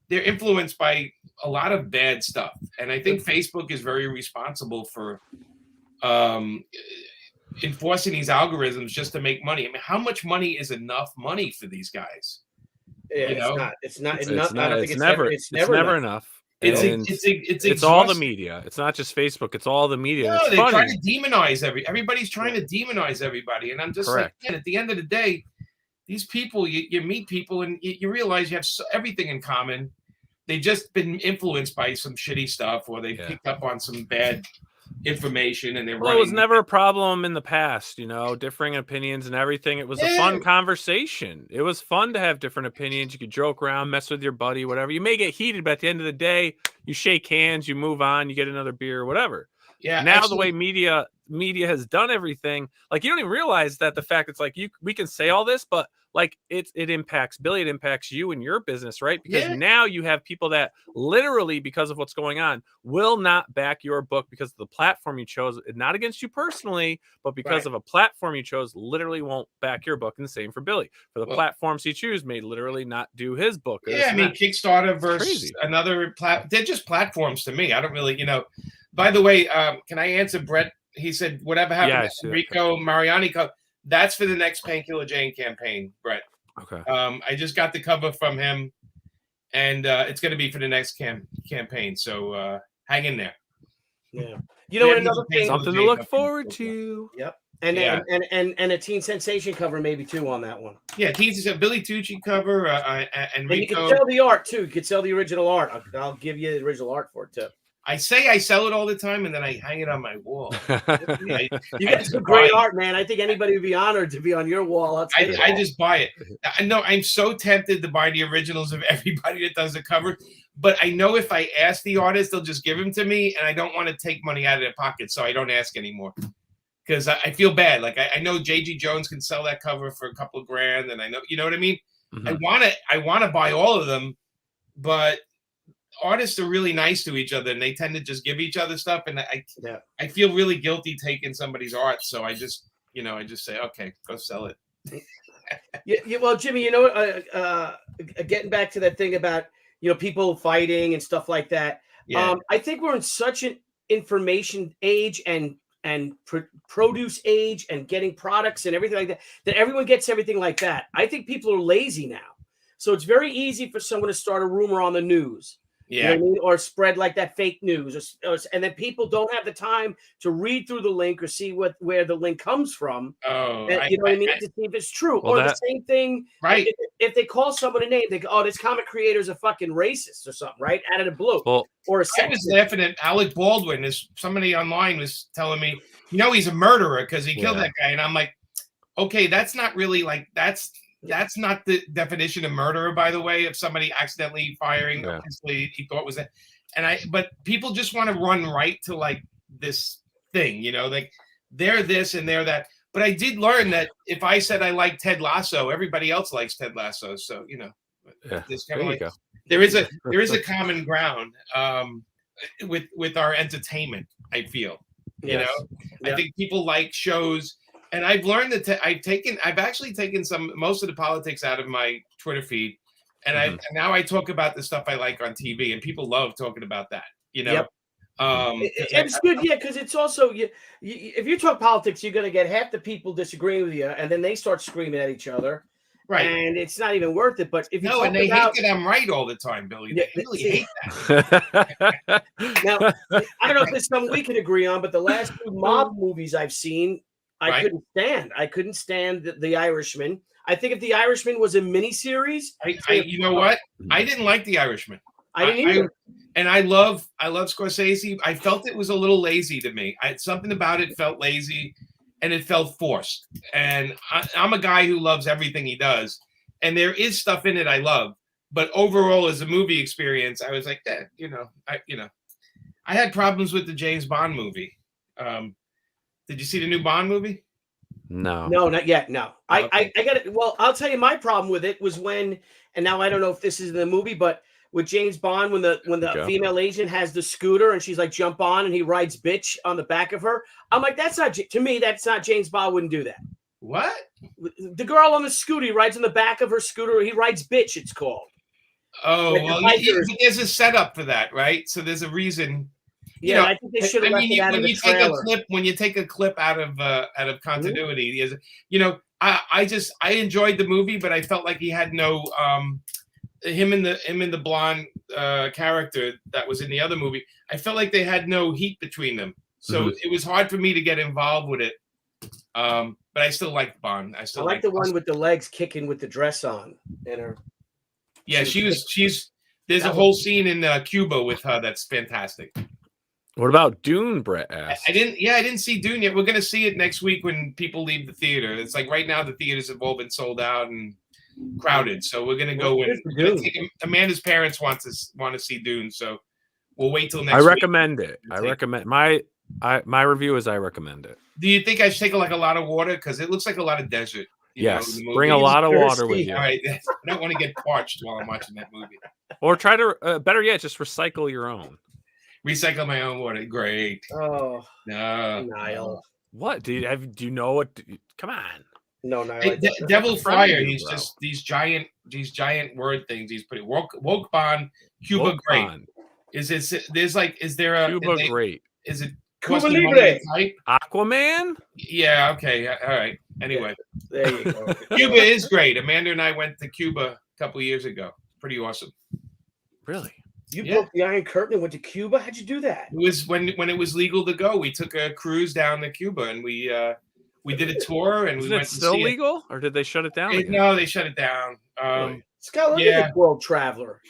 they're influenced by a lot of bad stuff. And I think Facebook is very responsible for enforcing these algorithms just to make money. I mean, how much money is enough money for these guys? Yeah, it's never enough. It's all the media. It's not just Facebook. It's all the media. No, they try to demonize everybody's trying to demonize everybody. And I'm just like, at the end of the day, these people, you meet people and you realize you have everything in common. They've just been influenced by some shitty stuff, or they picked up on some bad information, and they're running. It was never a problem in the past, differing opinions and everything. It was a fun conversation. It was fun to have different opinions. You could joke around, mess with your buddy, whatever. You may get heated, but at the end of the day, you shake hands, you move on, you get another beer, whatever. Yeah. Now the way media has done everything, like you don't even realize that the fact it's like we can say all this, but like it impacts Billy, it impacts you and your business, right? Because now you have people that literally, because of what's going on, will not back your book because of the platform you chose, not against you personally, but because of a platform you chose, literally won't back your book. And the same for Billy. For the platforms he chooses, may literally not do his book. Yeah, I mean, Kickstarter versus another they're just platforms to me. I don't really, By the way, can I answer Brett? He said, whatever happened to Enrico Mariani, that's for the next Painkiller Jane campaign, Brett. Okay. I just got the cover from him, and it's going to be for the next campaign. So hang in there. Yeah. Another thing, something to look forward to. Yep. And a Teen Sensation cover maybe too on that one. Yeah, Teen Sensation, Billy Tucci cover, and you can sell the art too. You can sell the original art. I'll give you the original art for it too. I say I sell it all the time, and then I hang it on my wall. You got some great art, man. I think anybody would be honored to be on your wall. I just buy it. I know I'm so tempted to buy the originals of everybody that does the cover, but I know if I ask the artist, they'll just give them to me, and I don't want to take money out of their pocket, so I don't ask anymore. Because I feel bad. Like I know J.G. Jones can sell that cover for a couple of grand, and I know, you know what I mean? Mm-hmm. I want to buy all of them, but artists are really nice to each other, and they tend to just give each other stuff. And I feel really guilty taking somebody's art. So I just say, okay, go sell it. Well, Jimmy, getting back to that thing about, people fighting and stuff like that. Yeah. I think we're in such an information age and produce age and getting products and everything like that everyone gets everything like that. I think people are lazy now. So it's very easy for someone to start a rumor on the news. Yeah. You know what I mean? Or spread like that fake news, and then people don't have the time to read through the link or see where the link comes from. Oh, to see if it's true. Or the same thing, right? If they call someone a name, they go, "Oh, this comic creator is a fucking racist or something," right? Out of the blue. Well, or I was laughing at Alec Baldwin. Somebody online was telling me, he's a murderer because he killed that guy, and I'm like, okay, that's not really like That's not the definition of murderer, by the way. If somebody accidentally firing, obviously he thought was that. But people just want to run right to like this thing, like they're this and they're that. But I did learn that if I said I like Ted Lasso, everybody else likes Ted Lasso. So, this kind of like, there is a common ground with our entertainment. I feel, you know, I think people like shows, and I've learned that I've actually taken most of the politics out of my Twitter feed, and now I talk about the stuff I like on TV, and people love talking about that, you know. Yep. It's good, because it's also if you talk politics, you're going to get half the people disagreeing with you, and then they start screaming at each other, right? And it's not even worth it. But if you and they hate that I'm right all the time, Billy. They really hate that. Now, I don't know if there's something we can agree on, but the last 2 mob movies I've seen, I couldn't stand. I couldn't stand the Irishman. I think if the Irishman was a miniseries, you know what? I didn't like the Irishman. I didn't either. And I love Scorsese. I felt it was a little lazy to me. Something about it felt lazy, and it felt forced. And I'm a guy who loves everything he does, and there is stuff in it I love. But overall, as a movie experience, I was like, I had problems with the James Bond movie. Did you see the new Bond movie? No, not yet. No, I got it. Well, I'll tell you, my problem with it was when, and now I don't know if this is in the movie, but with James Bond, when the female agent has the scooter and she's like, jump on, and he rides bitch on the back of her. I'm like, that's not James Bond wouldn't do that. What? The girl on the scooter, he rides on the back of her scooter. He rides bitch, it's called. Oh, well, there's a setup for that, right? So there's a reason. Yeah, I think they should have left it out of the trailer. When you take a clip out of continuity, I enjoyed the movie, but I felt like he had no him and the blonde character that was in the other movie. I felt like they had no heat between them, so it was hard for me to get involved with it. But I still like Bond. I like the one with the legs kicking with the dress on and her. Yeah, there's a whole scene in Cuba with her that's fantastic. What about Dune, Brett asked? I didn't see Dune yet. We're going to see it next week when people leave the theater. It's like right now the theaters have all been sold out and crowded. So we're going to go in. Amanda's parents want to see Dune, so we'll wait till next week. I recommend it. I recommend my review is I recommend it. Do you think I should take a lot of water? Because it looks like a lot of desert. Yes, bring a lot of water with you. All right, I don't want to get parched while I'm watching that movie. Or try to, better yet, just recycle your own. Recycle my own water. Great. Oh no, Niall. What do you know? What? Come on. No, Niall. Hey, Devil Fryer. He's just these giant word things he's putting. Woke Bond, Cuba Woke Great. Bond. Is there a Cuba Great? Is it Cuba Libre type? Aquaman? Yeah. Okay. All right. Anyway, there you go. Cuba is great. Amanda and I went to Cuba a couple of years ago. Pretty awesome. Really? You broke the Iron Curtain and went to Cuba? How'd you do that? It was when it was legal to go. We took a cruise down to Cuba and we did a tour and Isn't we went it still legal or did they shut it down? No, they shut it down. Scott, look at the World Traveler.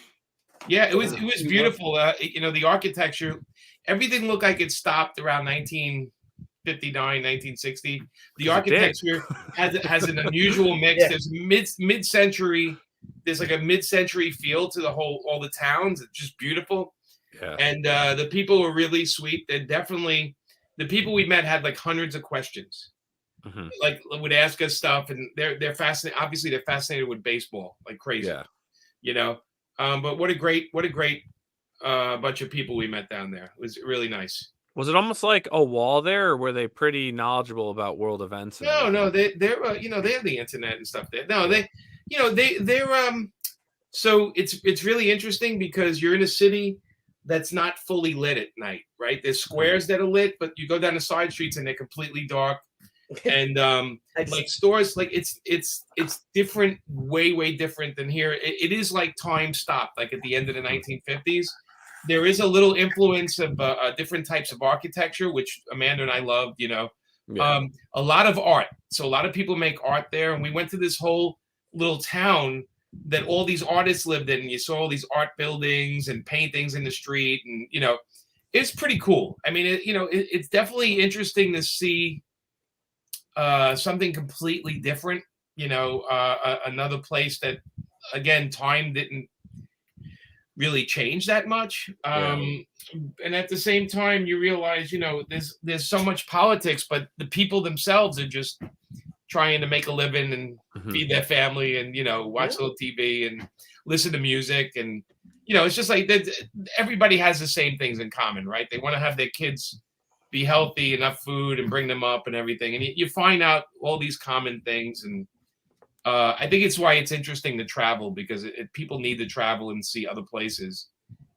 Yeah, it was beautiful. The architecture, everything looked like it stopped around 1959, 1960. The architecture has an unusual mix. Yeah. There's mid-century. There's like a mid-century feel to all the towns. It's just beautiful. Yeah. And the people were really sweet. They're definitely, the people we met had like hundreds of questions. Mm-hmm. Like would ask us stuff, and they're fascinated. Obviously, they're fascinated with baseball like crazy. Yeah. But what a great bunch of people we met down there. It was really nice. Was it almost like a wall there, or were they pretty knowledgeable about world events? No, they're they have the internet and stuff there. No, they're so it's really interesting because you're in a city that's not fully lit at night, right? There's squares that are lit, but you go down the side streets and they're completely dark. And like stores, like it's different, way different than here. It is like time stopped, like at the end of the 1950s. There is a little influence of different types of architecture, which Amanda and I loved. A lot of art. So a lot of people make art there, and we went to this whole little town that all these artists lived in. And you saw all these art buildings and paintings in the street, and it's pretty cool. I mean, it's definitely interesting to see something completely different. Another place that, again, time didn't really change that much. And at the same time, you realize, there's so much politics, but the people themselves are just trying to make a living and feed their family and, watch a little TV and listen to music. And it's just like that. Everybody has the same things in common, right? They want to have their kids be healthy, enough food, and bring them up and everything. And you find out all these common things. And I think it's why it's interesting to travel, because people need to travel and see other places.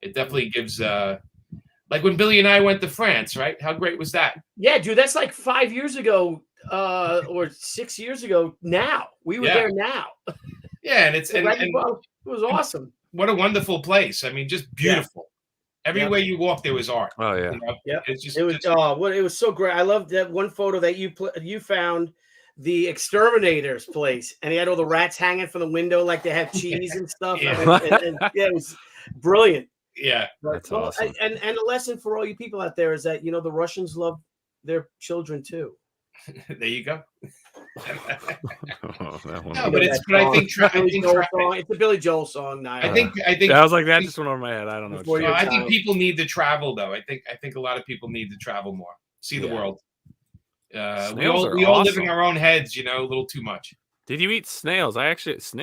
It definitely gives, like when Billy and I went to France, right? How great was that? Yeah, dude, that's like 5 years ago or 6 years ago now. We were there now. Yeah, and it was awesome. What a wonderful place. I mean, just beautiful. Everywhere you walk, there was art. Oh yeah. Yeah. It was so great. I loved that one photo that you found, the exterminator's place, and he had all the rats hanging from the window like they have cheese and stuff. Yeah. And it was brilliant. Yeah. That's awesome. And a lesson for all you people out there is that, the Russians love their children too. There you go. No, but it's a Billy Joel song. Nile. I think I was like, that just went over my head. I don't know. I think people need to travel, though. I think a lot of people need to travel more, see the world. We all live in our own heads, a little too much. Did you eat snails? Escargot is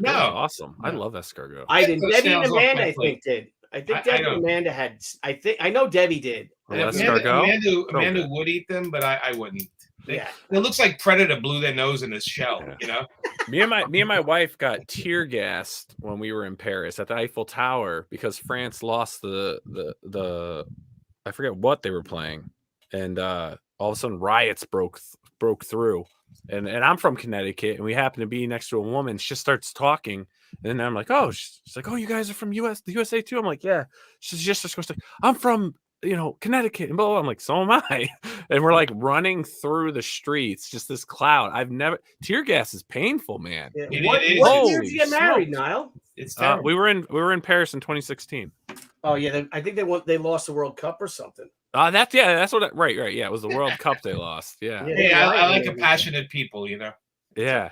awesome. I love escargot. I did. Debbie and Amanda, I think, did. I think Debbie and Amanda had. I know Debbie did. Amanda would eat them, but I wouldn't. It looks like Predator blew their nose in his shell. Me and my wife got tear gassed when we were in Paris at the Eiffel Tower because France lost the I forget what they were playing, and all of a sudden riots broke through. And I'm from Connecticut, and we happen to be next to a woman. She just starts talking, and then I'm like, "Oh," she's like, "Oh, you guys are from the USA too?" I'm like, "Yeah." She's just like, "I'm from Connecticut," and blah, blah. I'm like, "So am I." And we're like running through the streets, just this cloud. Tear gas is painful, man. Yeah. What year did you get married, Nile? It's terrible. We were in Paris in 2016. Oh yeah, I think they lost the World Cup or something. That's what. Right. Yeah, it was the World Cup they lost. Yeah. I like passionate people. Yeah.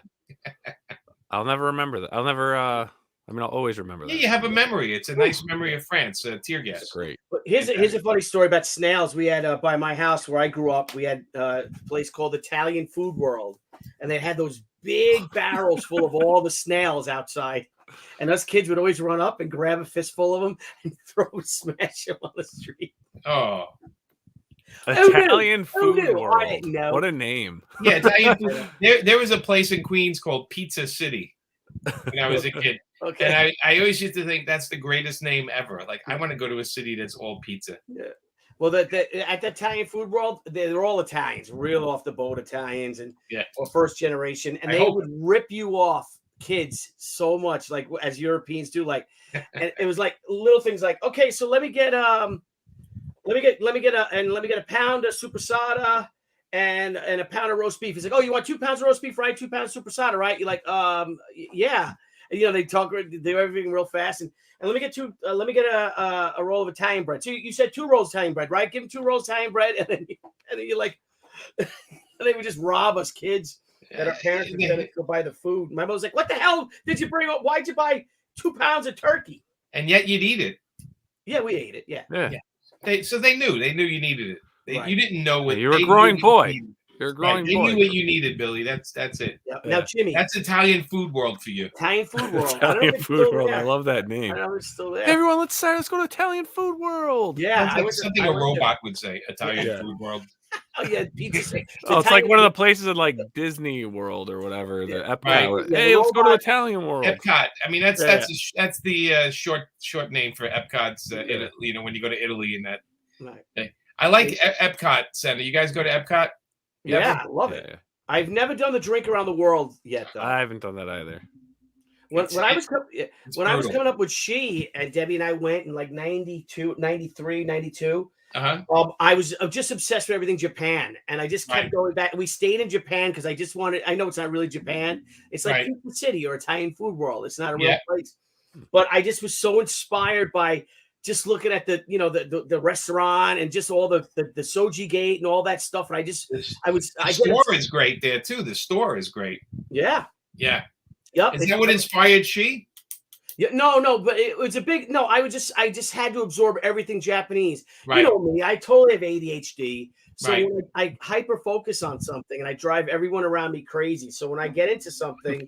I'll never remember that. I'll always remember that. Yeah, you have a memory. It's a nice memory of France. Tear gas. That's great. But here's a funny story about snails. We had by my house where I grew up, we had a place called Italian Food World, and they had those big barrels full of all the snails outside. And us kids would always run up and grab a fistful of them and smash them on the street. Oh. Italian Food World. What a name. Yeah, Italian food. There was a place in Queens called Pizza City when I was a kid. Okay. And I always used to think that's the greatest name ever. Like, I want to go to a city that's all pizza. Yeah. Well, at the Italian Food World, they're all Italians, real off the boat Italians, or first generation. And they would rip you off, kids, so much, like as Europeans do. Like, and it was like little things like, okay, so let me get a pound of supersada and a pound of roast beef. He's like, oh, you want 2 pounds of roast beef, right? 2 pounds of supersada, right? You're like, yeah. And, they talk, they do everything real fast. And let me get a roll of Italian bread. So you said 2 rolls of Italian bread, right? Give them 2 rolls of Italian bread. And then you're like, and they would just rob us kids that our parents would send us to go buy the food. My mom was like, what the hell did you bring up? Why'd you buy 2 pounds of turkey? And yet you'd eat it. Yeah, we ate it. Yeah. So they knew you needed it. Right. You didn't know what you're a growing boy. You're a growing boy. They knew what you needed, Billy. That's it. Yep. Now, Jimmy, that's Italian Food World for you. Italian Food World. Italian Food World. I love that name. I don't know if it's still there. Hey, everyone, let's go to Italian Food World. Yeah, something a robot would say. Italian Food World. Oh yeah, pizza. It's like one of the places in like Disney World or whatever. The Epcot. Right. Hey, let's go to Italian World. Epcot. I mean, that's the short name for Epcot's. When you go to Italy and that. Right. I like Epcot Center. You guys go to Epcot? Yeah, I love it. I've never done the drink around the world yet, though. I haven't done that either. When I was coming up with She and Debbie and I went in like 92, 93, 92. I was just obsessed with everything Japan, and I just kept going back. We stayed in Japan because I just wanted. I know it's not really Japan. It's like Pizza City or Italian Food World. It's not a real place, but I just was so inspired by just looking at the restaurant and just all the Soji Gate and all that stuff. And the store is great there too. The store is great. Yeah. Yeah. Yep. Is that what inspired She? Yeah, no, but it was a big no. I just had to absorb everything Japanese. Right. You know me, I totally have ADHD. So Right. when I hyper focus on something and I drive everyone around me crazy. So when I get into something,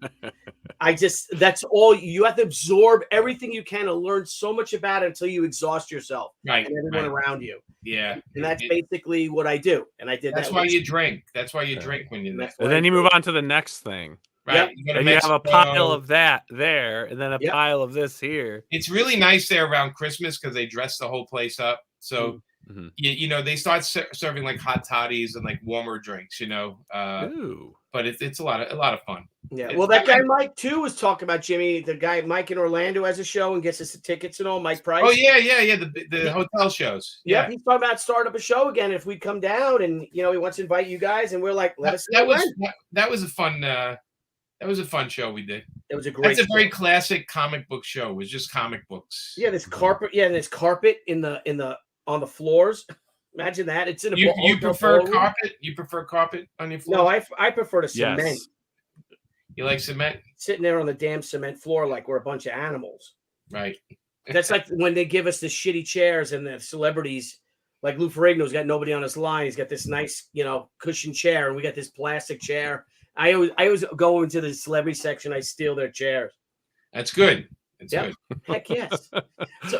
that's all you have to absorb everything you can and learn so much about it until you exhaust yourself Right. and everyone around you. Yeah. And that's basically what I do. And I did That's that. why you drink. That's why you drink when you're there. And then you move on to the next thing. Right. Yep. And you have a pile of that there, and then a pile of this here. It's really nice there around Christmas because they dress the whole place up. So, you know, they start serving like hot toddies and like warmer drinks, you know. But it's a lot of fun. Yeah. Well, that guy Mike too was talking about Jimmy. The guy Mike in Orlando has a show and gets us the tickets and all. Mike Price. Oh yeah. The hotel shows. Yeah. He's talking about starting up a show again if we'd come down, and you know he wants to invite you guys, and we're like, let us know. That was a fun. That was a fun show we did. It was a great. That's a very classic comic book show. It was just comic books. Yeah, this carpet. Yeah, there's carpet on the floors. Imagine that. It's in a. You prefer carpet? You prefer carpet on your floor? No, I prefer to cement. Yes. You like cement? Sitting there on the damn cement floor like we're a bunch of animals. Right. That's like when they give us the shitty chairs and the celebrities. Like Lou Ferrigno's got nobody on his line. He's got this nice, you know, cushion chair, and we got this plastic chair. I always go into the celebrity section. I steal their chairs. That's good. That's good. Heck yes.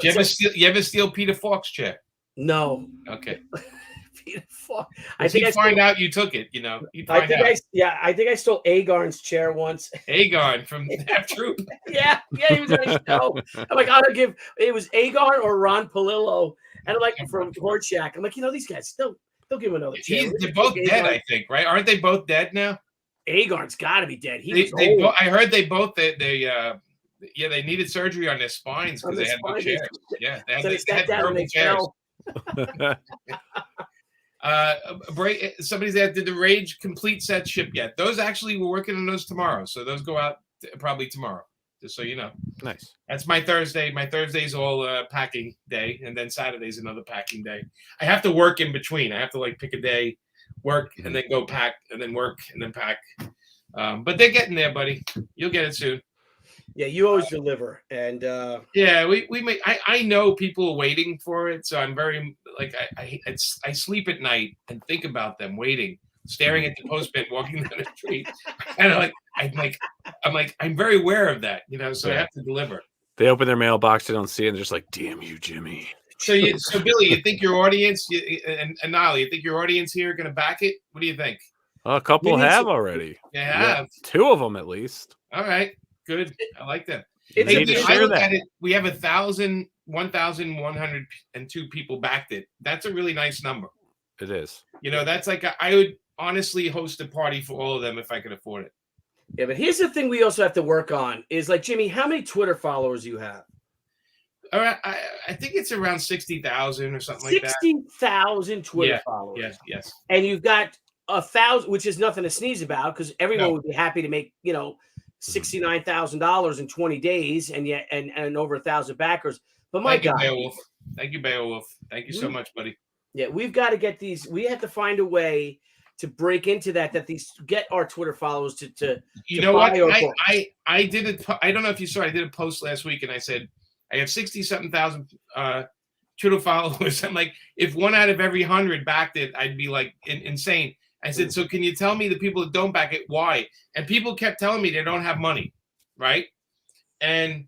You ever steal Peter Falk's chair? No. Okay. Peter Falk. I think I find out you took it. You know. I think I stole Agarn's chair once. Agarn from Half Troop. Yeah, he was on a show. I'm like, it was Agarn or Ron Palillo, and I'm like from Horseshack. I'm like, you know, these guys they'll give him another chair. They're both dead, I think, right? Aren't they both dead now? Agarn's got to be dead. Old. I heard they needed surgery on their spines because they had no chairs. Yeah, they had terrible chairs. Somebody's asked, did the Rage complete set ship yet? Those actually, we're working on those tomorrow, so those go out probably tomorrow. Just so you know. Nice. That's my Thursday. My Thursday's all packing day, and then Saturday's another packing day. I have to work in between. I have to like pick a day, work, and then go pack, and then work, and then pack. But they're getting there, buddy. You'll get it soon. Yeah, you always deliver, and yeah, we make. I know people are waiting for it, so I'm very like I sleep at night and think about them waiting, staring at the postman walking down the street, and I'm very aware of that, you know. So I have to deliver. They open their mailbox, they don't see it, and they're just like, "Damn you, Jimmy." So Billy, you think your audience and Nile, you think your audience here are going to back it? What do you think? A couple have already. They have 2 of them at least. All right. Good. I like that. I look at it. We have 1,102 people backed it. That's a really nice number. It is. You know, that's like I would honestly host a party for all of them if I could afford it. Yeah, but here's the thing we also have to work on is like, Jimmy, how many Twitter followers you have? All right, I think it's around 60,000 or something like that. 60,000 Twitter followers. Yes. And you've got 1,000, which is nothing to sneeze about because everyone would be happy to make, you know, $69,000 in 20 days and over 1,000 backers. But my God. Thank you, Beowulf. Thank you so much, buddy. Yeah, we've got to get these. We have to find a way to break into that these get our Twitter followers to you know what? I did it. I don't know if you saw. I did a post last week, and I said I have 67,000 Twitter followers. I'm like, if 1 out of every 100 backed it, I'd be like insane. I said, so can you tell me the people that don't back it why? And people kept telling me they don't have money, right? And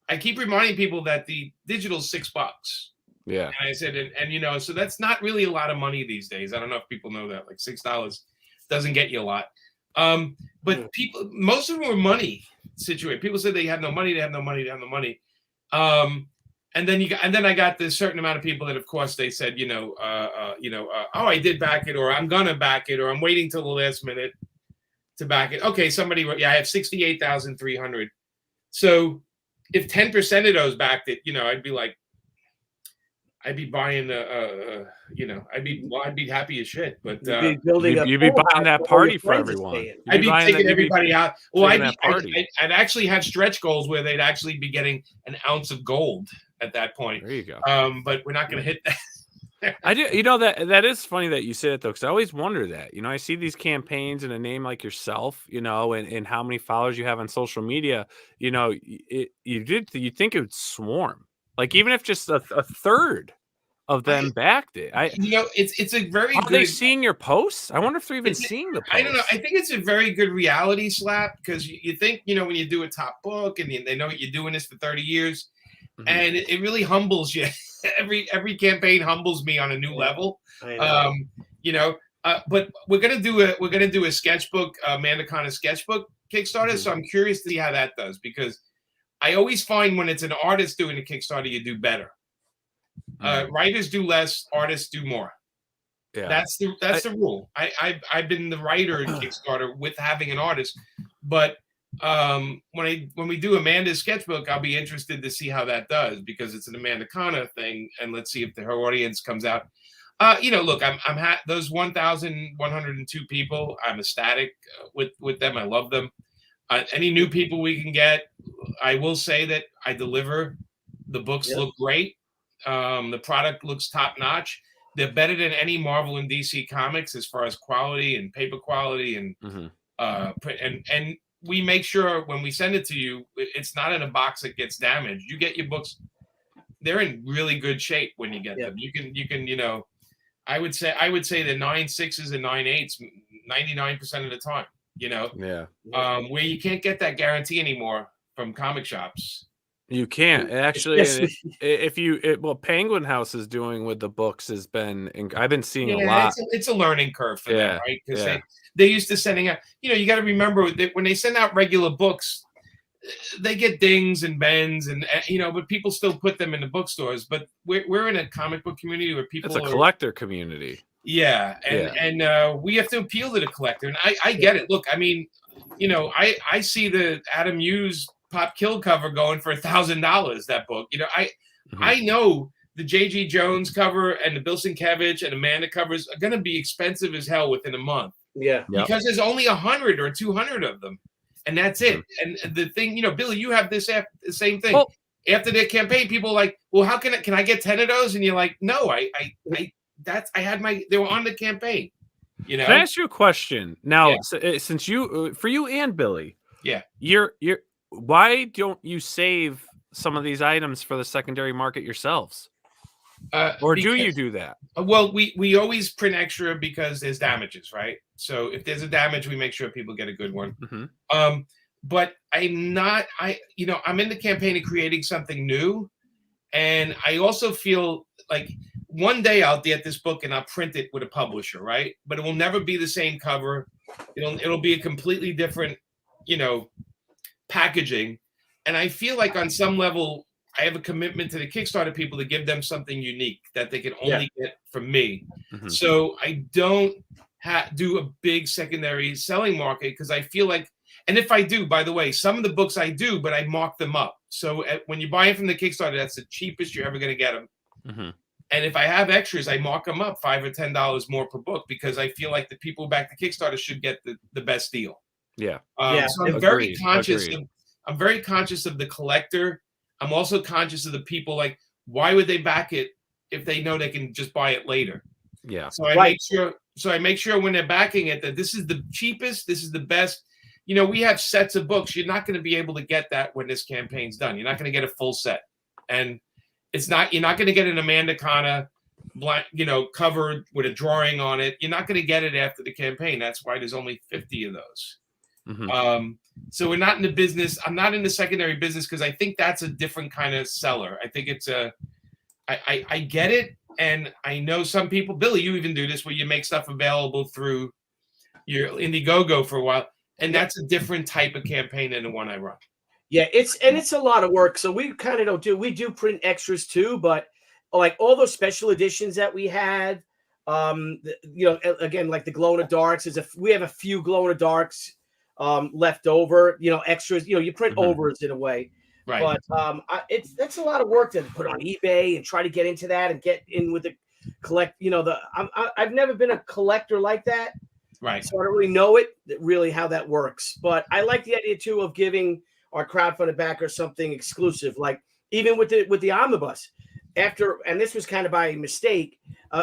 I keep reminding people that the digital's $6. Yeah. And I said, and you know, so that's not really a lot of money these days. I don't know if people know that. Like $6 doesn't get you a lot. But people, most of them were money situated. People said they have no money, they have no money, they have no money. And then I got this certain amount of people that, of course, they said, oh, I did back it, or I'm gonna back it, or I'm waiting till the last minute to back it. Okay, I have 68,300. So if 10% of those backed it, I'd be buying I'd be happy as shit. But you'd be buying that party for everyone. I'd be taking everybody out. Well, I'd actually have stretch goals where they'd actually be getting an ounce of gold at that point. There you go. But we're not going to hit that. I do. You know, that is funny that you say that though, because I always wonder that. You know, I see these campaigns and a name like yourself, you know, and how many followers you have on social media. You know, you think it would swarm, like even if just a third of them backed it. It's a very Are good. they seeing your posts? I wonder if they're even seeing the posts. I don't know. I think it's a very good reality slap because you think, you know, when you do a top book and they know you're doing this for 30 years, and it really humbles you. Every campaign humbles me on a new level. You know, but we're gonna do a sketchbook, Mandacana sketchbook Kickstarter. So I'm curious to see how that does, because I always find when it's an artist doing a Kickstarter, you do better. Writers do less, artists do more. Yeah, that's the rule. I've been the writer in Kickstarter with having an artist, but when we do Amanda's sketchbook, I'll be interested to see how that does, because it's an Amanda Kana thing, and let's see if her audience comes out. You know, look, those 1,102 people, I'm ecstatic with them. I love them. Any new people we can get, I will say that I deliver. The books look great. The product looks top notch. They're better than any Marvel and DC comics as far as quality and paper quality and and we make sure when we send it to you, it's not in a box that gets damaged. You get your books; they're in really good shape when you get them. You can, you know, I would say the 9.6s and 9.8s 99% of the time. You know, where you can't get that guarantee anymore from comic shops. You can't actually. What Penguin House is doing with the books has been. I've been seeing a lot. It's a learning curve for them, right? Because they used to sending out. You know, you got to remember that when they send out regular books, they get dings and bends, and you know, but people still put them in the bookstores. But we're in a comic book community where people. It's a collector community. Yeah, and we have to appeal to the collector, and I get it. Look, I mean, you know, I see the Adam Hughes Pop Kill cover going for $1,000. That book, you know, I know the J.G. Jones cover and the Bill Sienkiewicz and Amanda covers are going to be expensive as hell within a month. Yeah, because there's only 100 or 200 of them, and that's it. And the thing, you know, Billy, you have the same thing. Well, after their campaign, people are like, well, how can I get 10 of those? And you're like, no, they were on the campaign. You know, can I ask you a question now? Since for you and Billy, you're why don't you save some of these items for the secondary market yourselves? Or do you do that? Well, we always print extra because there's damages, right? So if there's a damage, we make sure people get a good one. But I'm in the campaign of creating something new. And I also feel like one day I'll get this book and I'll print it with a publisher, right? But it will never be the same cover. It'll be a completely different, you know, packaging. And I feel like on some level, I have a commitment to the Kickstarter people to give them something unique that they can only get from me. So I don't do a big secondary selling market, because I feel like, and if I do, by the way, some of the books I do, but I mark them up. So when you buy it from the Kickstarter, that's the cheapest you're ever going to get them. And if I have extras, I mark them up $5 or $10 more per book, because I feel like the people who back the Kickstarter should get the best deal. So I'm very conscious. I'm very conscious of the collector. I'm also conscious of the people. Like, why would they back it if they know they can just buy it later? So I make sure. So I make sure when they're backing it that this is the cheapest. This is the best. You know, we have sets of books. You're not going to be able to get that when this campaign's done. You're not going to get a full set, and you're not going to get an Amanda Kana, covered with a drawing on it. You're not going to get it after the campaign. That's why there's only 50 of those. So we're not in the business. I'm not in the secondary business, because I think that's a different kind of seller. I think it's I get it. And I know some people, Billy, you even do this where you make stuff available through your Indiegogo for a while. And that's a different type of campaign than the one I run. Yeah, it's a lot of work. So we kind of we do print extras too, but like all those special editions that we had, again, like the glow in the darks we have a few glow in the darks left over, extras, you print overs in a way. Right. But that's a lot of work to put on eBay and try to get into that and get in with the collect. I've never been a collector like that. Right. So I don't really know how that works. But I like the idea too of giving our crowdfunded backers something exclusive, like even with the omnibus. And this was kind of by mistake.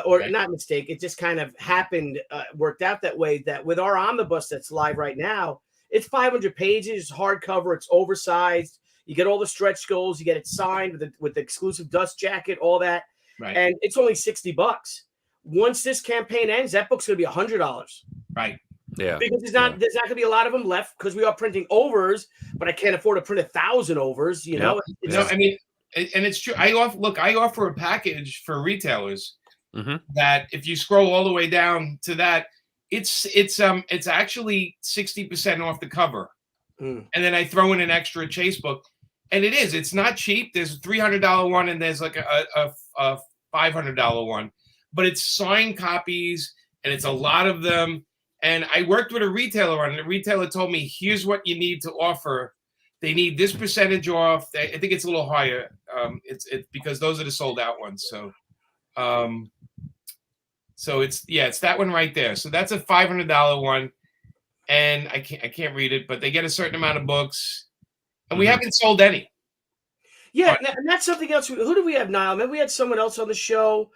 or not mistake. It just kind of happened, worked out that way. That with our omnibus that's live right now, it's 500 pages, hardcover. It's oversized. You get all the stretch goals. You get it signed with the exclusive dust jacket, all that, and it's only $60. Once this campaign ends, that book's going to be $100. Right. Yeah. Because there's not going to be a lot of them left because we are printing overs, but I can't afford to print 1,000 overs. You know. No, I mean, and it's true. I offer a package for retailers that if you scroll all the way down to that, it's actually 60% off the cover, and then I throw in an extra chase book, and it's not cheap. There's a $300 one, and there's like a $500 one, but it's signed copies, and it's a lot of them. And I worked with a retailer on it. The retailer told me, here's what you need to offer. They need this percentage off. I think it's a little higher. It's because those are the sold out ones. So, it's that one right there. So that's a $500 one, and I can't read it, but they get a certain amount of books, and we haven't sold any. Yeah, and that's something else. Who do we have, Nile? Maybe we had someone else on the show,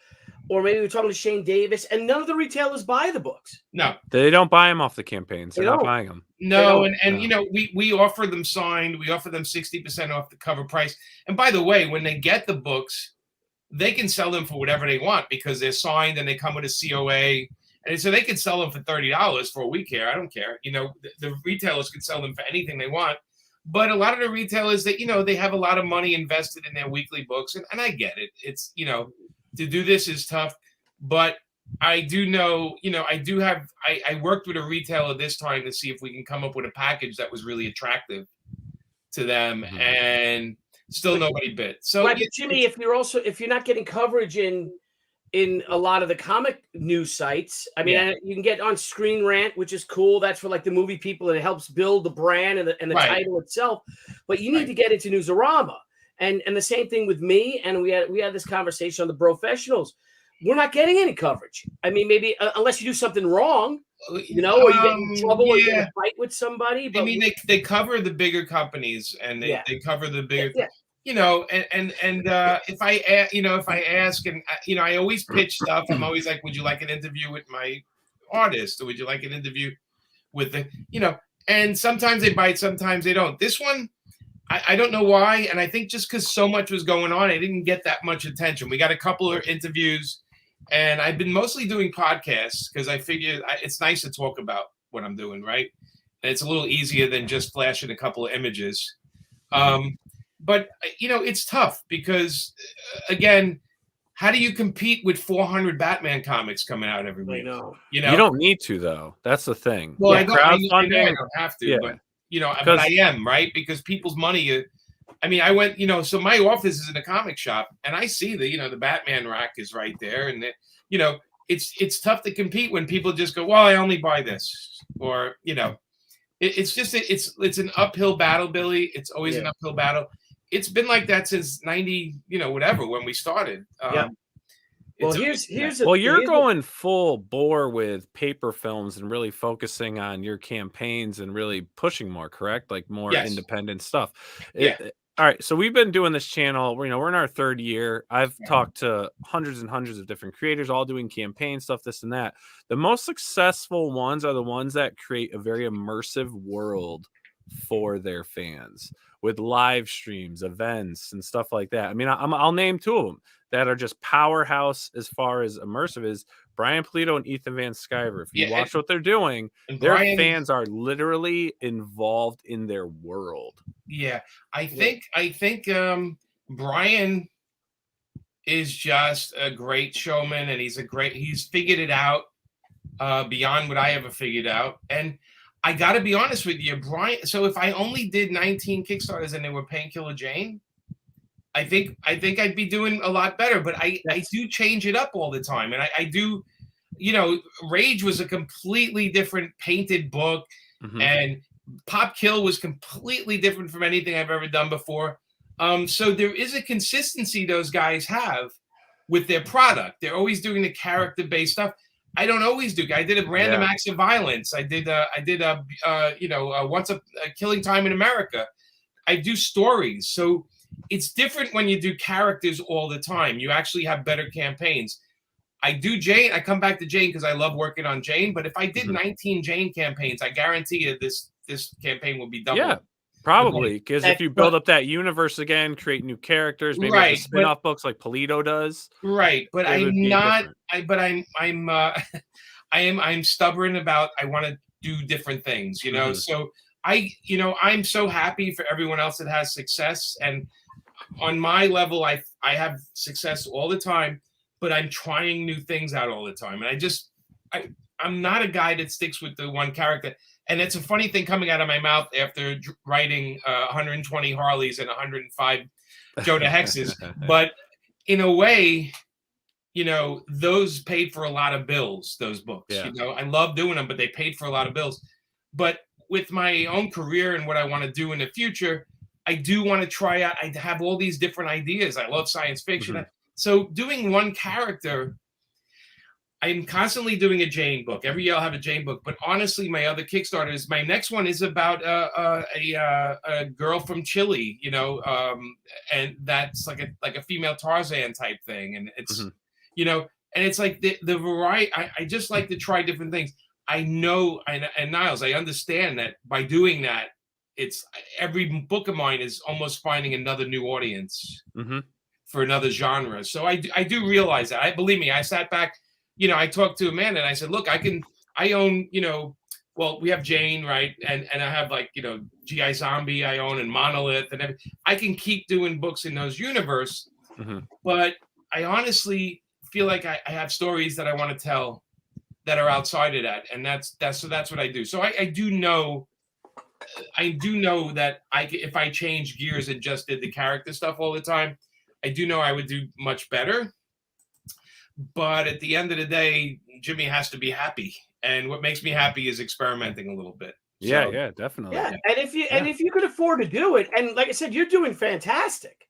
or maybe we were talking to Shane Davis, and none of the retailers buy the books. No, they don't buy them off the campaigns. They're not buying them. No, and you know, we offer them signed. We offer them 60% off the cover price. And by the way, when they get the books, they can sell them for whatever they want because they're signed and they come with a COA. And so they can sell them for $30 for all we care. I don't care. You know, the retailers can sell them for anything they want. But a lot of the retailers that, you know, they have a lot of money invested in their weekly books. And I get it. It's, you know, to do this is tough. But I do know, you know, I worked with a retailer this time to see if we can come up with a package that was really attractive to them. And still nobody bid. So right, Jimmy, if you're not getting coverage in a lot of the comic news sites, I mean, you can get on Screen Rant, which is cool. That's for like the movie people, and it helps build the brand and the title itself. But you need to get into Newsarama, and the same thing with me. And we had this conversation on the Professionals. We're not getting any coverage. I mean, maybe unless you do something wrong, you know, or you get in trouble or you get in a fight with somebody. But I mean, they cover the bigger companies and they cover the bigger. You know, and if I ask, and you know, I always pitch stuff. I'm always like, would you like an interview with my artist, or would you like an interview with the, you know? And sometimes they bite, sometimes they don't. This one, I don't know why, and I think just because so much was going on, I didn't get that much attention. We got a couple of interviews, and I've been mostly doing podcasts because I figured it's nice to talk about what I'm doing, right? And it's a little easier than just flashing a couple of images. But, you know, it's tough because, again, how do you compete with 400 Batman comics coming out every week? You know, you don't need to, though. That's the thing. Well, I don't have to, but, you know, but I am, right? Because people's money, I mean, I went, you know, so my office is in a comic shop, and I see the Batman rack is right there. And, you know, it's tough to compete when people just go, well, I only buy this. Or, you know, it's just, it's an uphill battle, Billy. It's always an uphill battle. It's been like that since 90, you know, whatever, when we started. Well, you're going full bore with paper films and really focusing on your campaigns and really pushing more, correct? Like more independent stuff. All right. So we've been doing this channel. You know, we're in our third year. I've talked to hundreds and hundreds of different creators, all doing campaign stuff, this and that. The most successful ones are the ones that create a very immersive world for their fans with live streams, events, and stuff like that. I mean, I'll name two of them that are just powerhouse as far as immersive is Brian Polito and Ethan Van Sciver. If you watch what they're doing, their fans are literally involved in their world. Yeah, I think Brian is just a great showman, and he's figured it out beyond what I ever figured out. And I got to be honest with you, Brian. So if I only did 19 Kickstarters and they were Painkiller Jane, I think I'd be doing a lot better. But I do change it up all the time, and I do. You know, Rage was a completely different painted book, and Pop Kill was completely different from anything I've ever done before. So there is a consistency those guys have with their product. They're always doing the character-based stuff. I don't always do. I did a Random Acts of Violence. I did Once a Killing Time in America. I do stories. So it's different when you do characters all the time. You actually have better campaigns. I do Jane. I come back to Jane because I love working on Jane. But if I did 19 Jane campaigns, I guarantee you this campaign will be double. Yeah, probably, because if you build up that universe again, create new characters, maybe have the spin-off books like Polito does. Right, but I'm not. I'm stubborn about. I want to do different things, you know. So I'm so happy for everyone else that has success, and on my level, I have success all the time. But I'm trying new things out all the time. And I'm not a guy that sticks with the one character. And it's a funny thing coming out of my mouth after writing 120 Harleys and 105 Jonah Hexes. But in a way, you know, those paid for a lot of bills, those books. You know, I love doing them, but they paid for a lot of bills. But with my own career and what I want to do in the future, I do want to try out. I have all these different ideas. I love science fiction. So doing one character, I'm constantly doing a Jane book. Every year I'll have a Jane book. But honestly, my other Kickstarters, my next one is about a girl from Chile, you know, and that's like a female Tarzan type thing. And it's, you know, and it's like the variety. I just like to try different things. I know, and Niles, I understand that by doing that, it's every book of mine is almost finding another new audience. For another genre. So I do realize that. Believe me, I sat back, you know, I talked to Amanda and I said, look, I own, you know, well, we have Jane, right? And I have like, you know, G.I. Zombie I own and Monolith and everything. I can keep doing books in those universe, but I honestly feel like I have stories that I want to tell that are outside of that. And that's what I do. So I do know that if I change gears and just did the character stuff all the time, I do know I would do much better, but at the end of the day, Jimmy has to be happy, and what makes me happy is experimenting a little bit. Yeah, yeah, definitely. Yeah, and if you could afford to do it, and like I said, you're doing fantastic.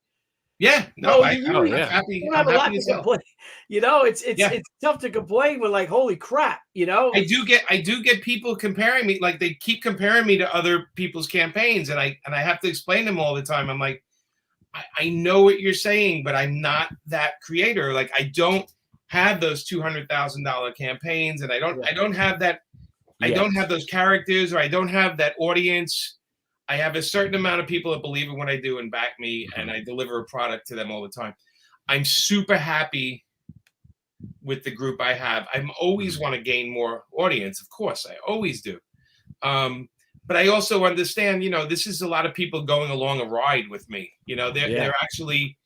Yeah, no, I'm happy. You don't have a lot to complain. You know, it's tough to complain when like, holy crap, you know. I do get people comparing me, like they keep comparing me to other people's campaigns, and I have to explain them all the time. I'm like, I know what you're saying, but I'm not that creator. Like I don't have those $200,000 campaigns, and I don't have that. I don't have those characters, or I don't have that audience. I have a certain amount of people that believe in what I do and back me, and I deliver a product to them all the time. I'm super happy with the group I have. I always want to gain more audience. Of course, I always do. But I also understand, you know, this is a lot of people going along a ride with me. You know, they're actually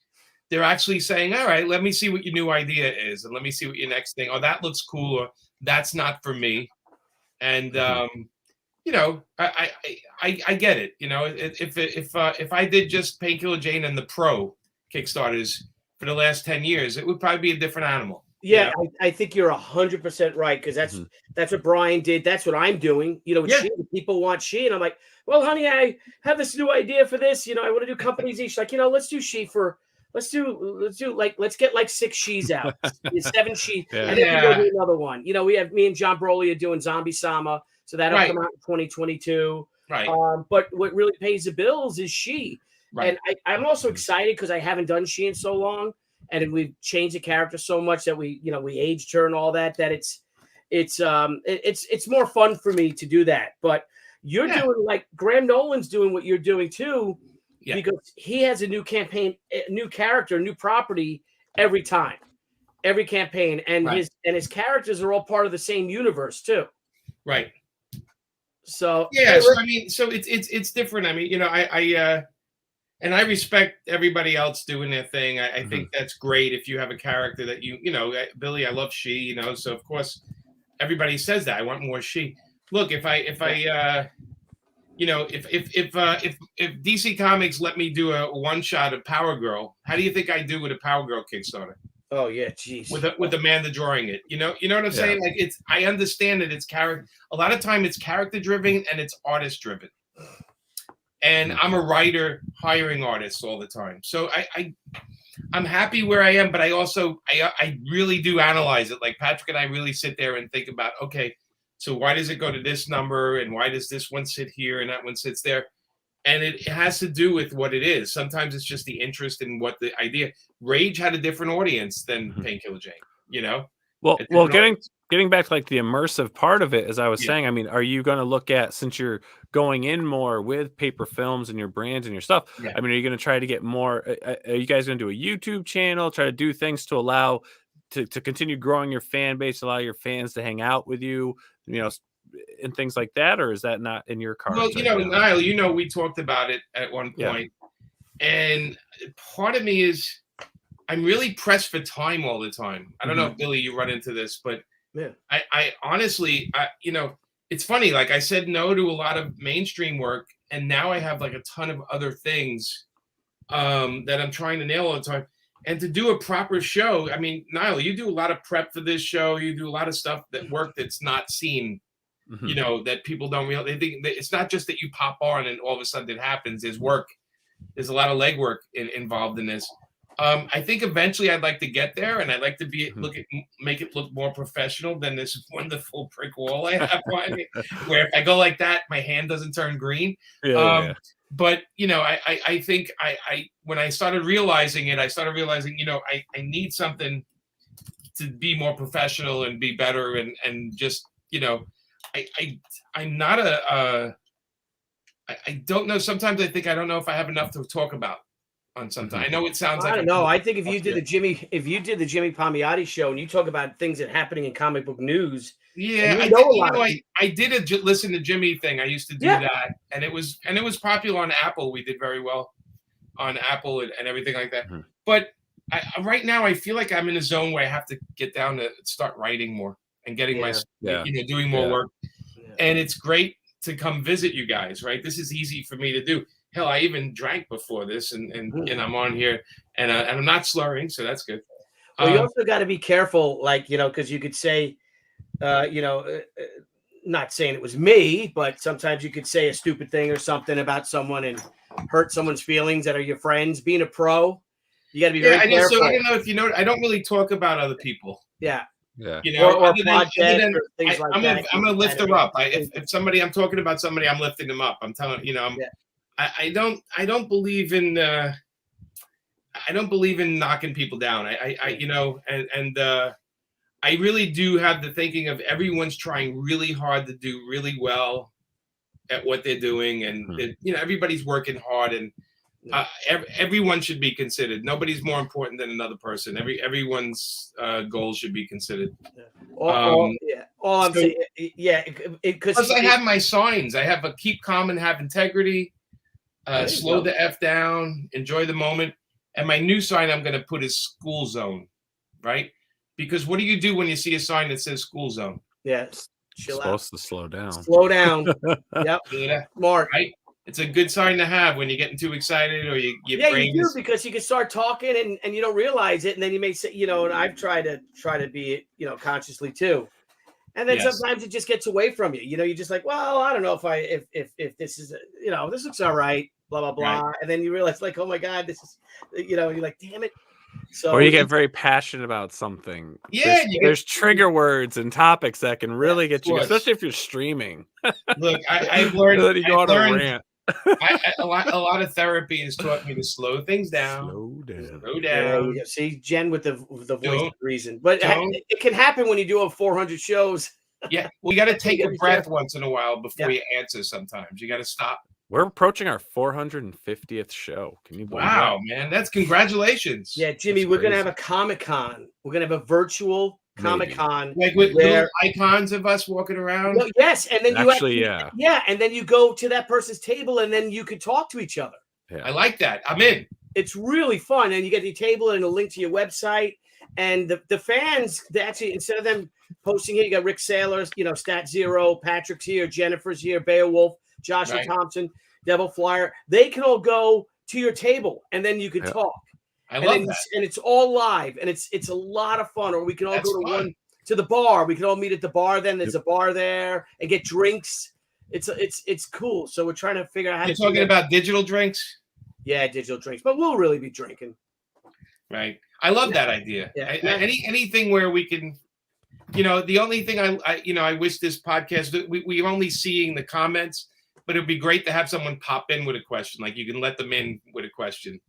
saying, all right, let me see what your new idea is, and let me see what your next thing. Oh, that looks cool, or that's not for me. And you know, I get it. You know, if I did just Painkiller Jane and the Pro Kickstarters for the last 10 years, it would probably be a different animal. Yeah, you know? I think you're 100% right, because that's what Brian did. That's what I'm doing. You know, she, people want she, and I'm like, well, honey, I have this new idea for this. You know, I want to do companies each. Like, you know, let's do she for. Let's get like 6 she's out, 7 she, and then we go do another one. You know, we have me and John Broly are doing Zombie Sama, so that'll come out in 2022. Right. But what really pays the bills is she. Right. And I'm also excited because I haven't done she in so long, and we've changed the character so much that we aged her and all that. That it's more fun for me to do that. But you're doing like Graham Nolan's doing what you're doing too. Yeah. Because he has a new campaign, a new character, a new property every time, every campaign, and his characters are all part of the same universe too. Right. So I mean, so it's different. I mean, you know, and I respect everybody else doing their thing. I think that's great if you have a character that you know, Billy, I love she, you know, so of course everybody says that I want more she. Look, if you know, if DC Comics let me do a one shot of Power Girl, how do you think I do with a Power Girl Kickstarter? Oh yeah, geez. With Amanda drawing it, you know what I'm saying? Like I understand that it's character. A lot of time it's character driven and it's artist driven. And I'm a writer hiring artists all the time, so I'm happy where I am, but I also I really do analyze it. Like Patrick and I really sit there and think about, okay, so why does it go to this number, and why does this one sit here and that one sits there? And it has to do with what it is. Sometimes it's just the interest in what the idea. Rage had a different audience than Painkiller Jane, you know? Well, at well, different getting back to like the immersive part of it, as I was Yeah. saying, I mean, are you going to look at, since you're going in more with paper films and your brands and your stuff? Yeah. I mean, are you going to try to get more? Are you guys going to do a YouTube channel? Try to do things to allow to continue growing your fan base, allow your fans to hang out with you, and things like that, or is that not in your Well, cards right now? Niall, we talked about it at one point, and part of me is I'm really pressed for time all the time. I don't know if Billy, you run into this, but Yeah. I honestly, it's funny. Like I said no to a lot of mainstream work, and now I have like a ton of other things that I'm trying to nail all the time. And to do a proper show, I mean, Niall, you do a lot of prep for this show. You do a lot of stuff that's not seen. That people don't realize. They think that it's not just that you pop on and all of a sudden it happens. There's work. There's a lot of legwork involved in this. I think eventually I'd like to get there, and I'd like to make it look more professional than this wonderful brick wall I have behind me, where if I go like that, my hand doesn't turn green. But I think when I started realizing it, I need something to be more professional and be better, and just I'm not I don't know. Sometimes I think I don't know if I have enough to talk about on something. I know it sounds like I don't know. I think if you did the Jimmy Palmiotti show and you talk about things that are happening in comic book news, I did listen to Jimmy thing. I used to do that, and it was popular on Apple. We did very well on Apple and everything like that. But right now, I feel like I'm in a zone where I have to get down to start writing more and getting doing more work. And it's great to come visit you guys, right? This is easy for me to do. Hell, I even drank before this, and I'm on here, and I'm not slurring, so that's good. Well, you also got to be careful, because you could say, not saying it was me, but sometimes you could say a stupid thing or something about someone and hurt someone's feelings that are your friends. Being a pro, you got to be very careful. So I don't know if you know. I don't really talk about other people. Yeah. Yeah. Or projects or things like that. I'm going to lift them up. If I'm talking about somebody, I'm lifting them up. I'm telling I don't believe in knocking people down. I really do have the thinking of everyone's trying really hard to do really well at what they're doing, and everybody's working hard, and everyone should be considered. Nobody's more important than another person. Everyone's goals should be considered. All I'm saying, because I have my signs. I have a keep calm and have integrity. Slow the F down, enjoy the moment. And my new sign I'm going to put is school zone, right? Because what do you do when you see a sign that says school zone? Yes. Chill out. Supposed to slow down. Slow down. Yep. Smart. Right? It's a good sign to have when you're getting too excited or you do, because you can start talking and you don't realize it. And then you may say, and I've tried to be, consciously too. And then sometimes it just gets away from you. You're just like, well, I don't know if this is, this looks all right, blah, blah, blah. Right. And then you realize like, oh my God, this is, you're like, damn it. So, or you get very passionate about something. Yeah. There's trigger words and topics that can really get you, especially if you're streaming. Look, I've learned that you go on a rant. A lot of therapy has taught me to slow things down. Slow down. Yeah, see, Jen with the voice of reason. But it can happen when you do 400 shows. Yeah, we got to take a breath once in a while before you answer sometimes. You got to stop. We're approaching our 450th show. Can you believe that? Wow, man. That's congratulations. Yeah, Jimmy, we're going to have a Comic-Con. We're going to have a virtual Comic-Con. Like with little icons of us walking around? Well, yes, and then Yeah, and then you go to that person's table and then you could talk to each other. Yeah. I like that. I'm in. It's really fun. And you get the table and a link to your website. And the fans, they actually, instead of them posting here, you got Rick Sailors, Stat Zero, Patrick's here, Jennifer's here, Beowulf, Joshua Thompson, Devil Flyer. They can all go to your table and then you can talk. I love that. And it's all live and it's a lot of fun. Or we can all go to the bar. We can all meet at the bar. Then there's a bar there and get drinks. It's cool. So we're trying to figure out how. You're talking about digital drinks? Yeah, digital drinks, but we'll really be drinking. Right. I love that idea. Yeah. Anything where we can, the only thing I wish this podcast, we're only seeing the comments, but it'd be great to have someone pop in with a question. Like you can let them in with a question.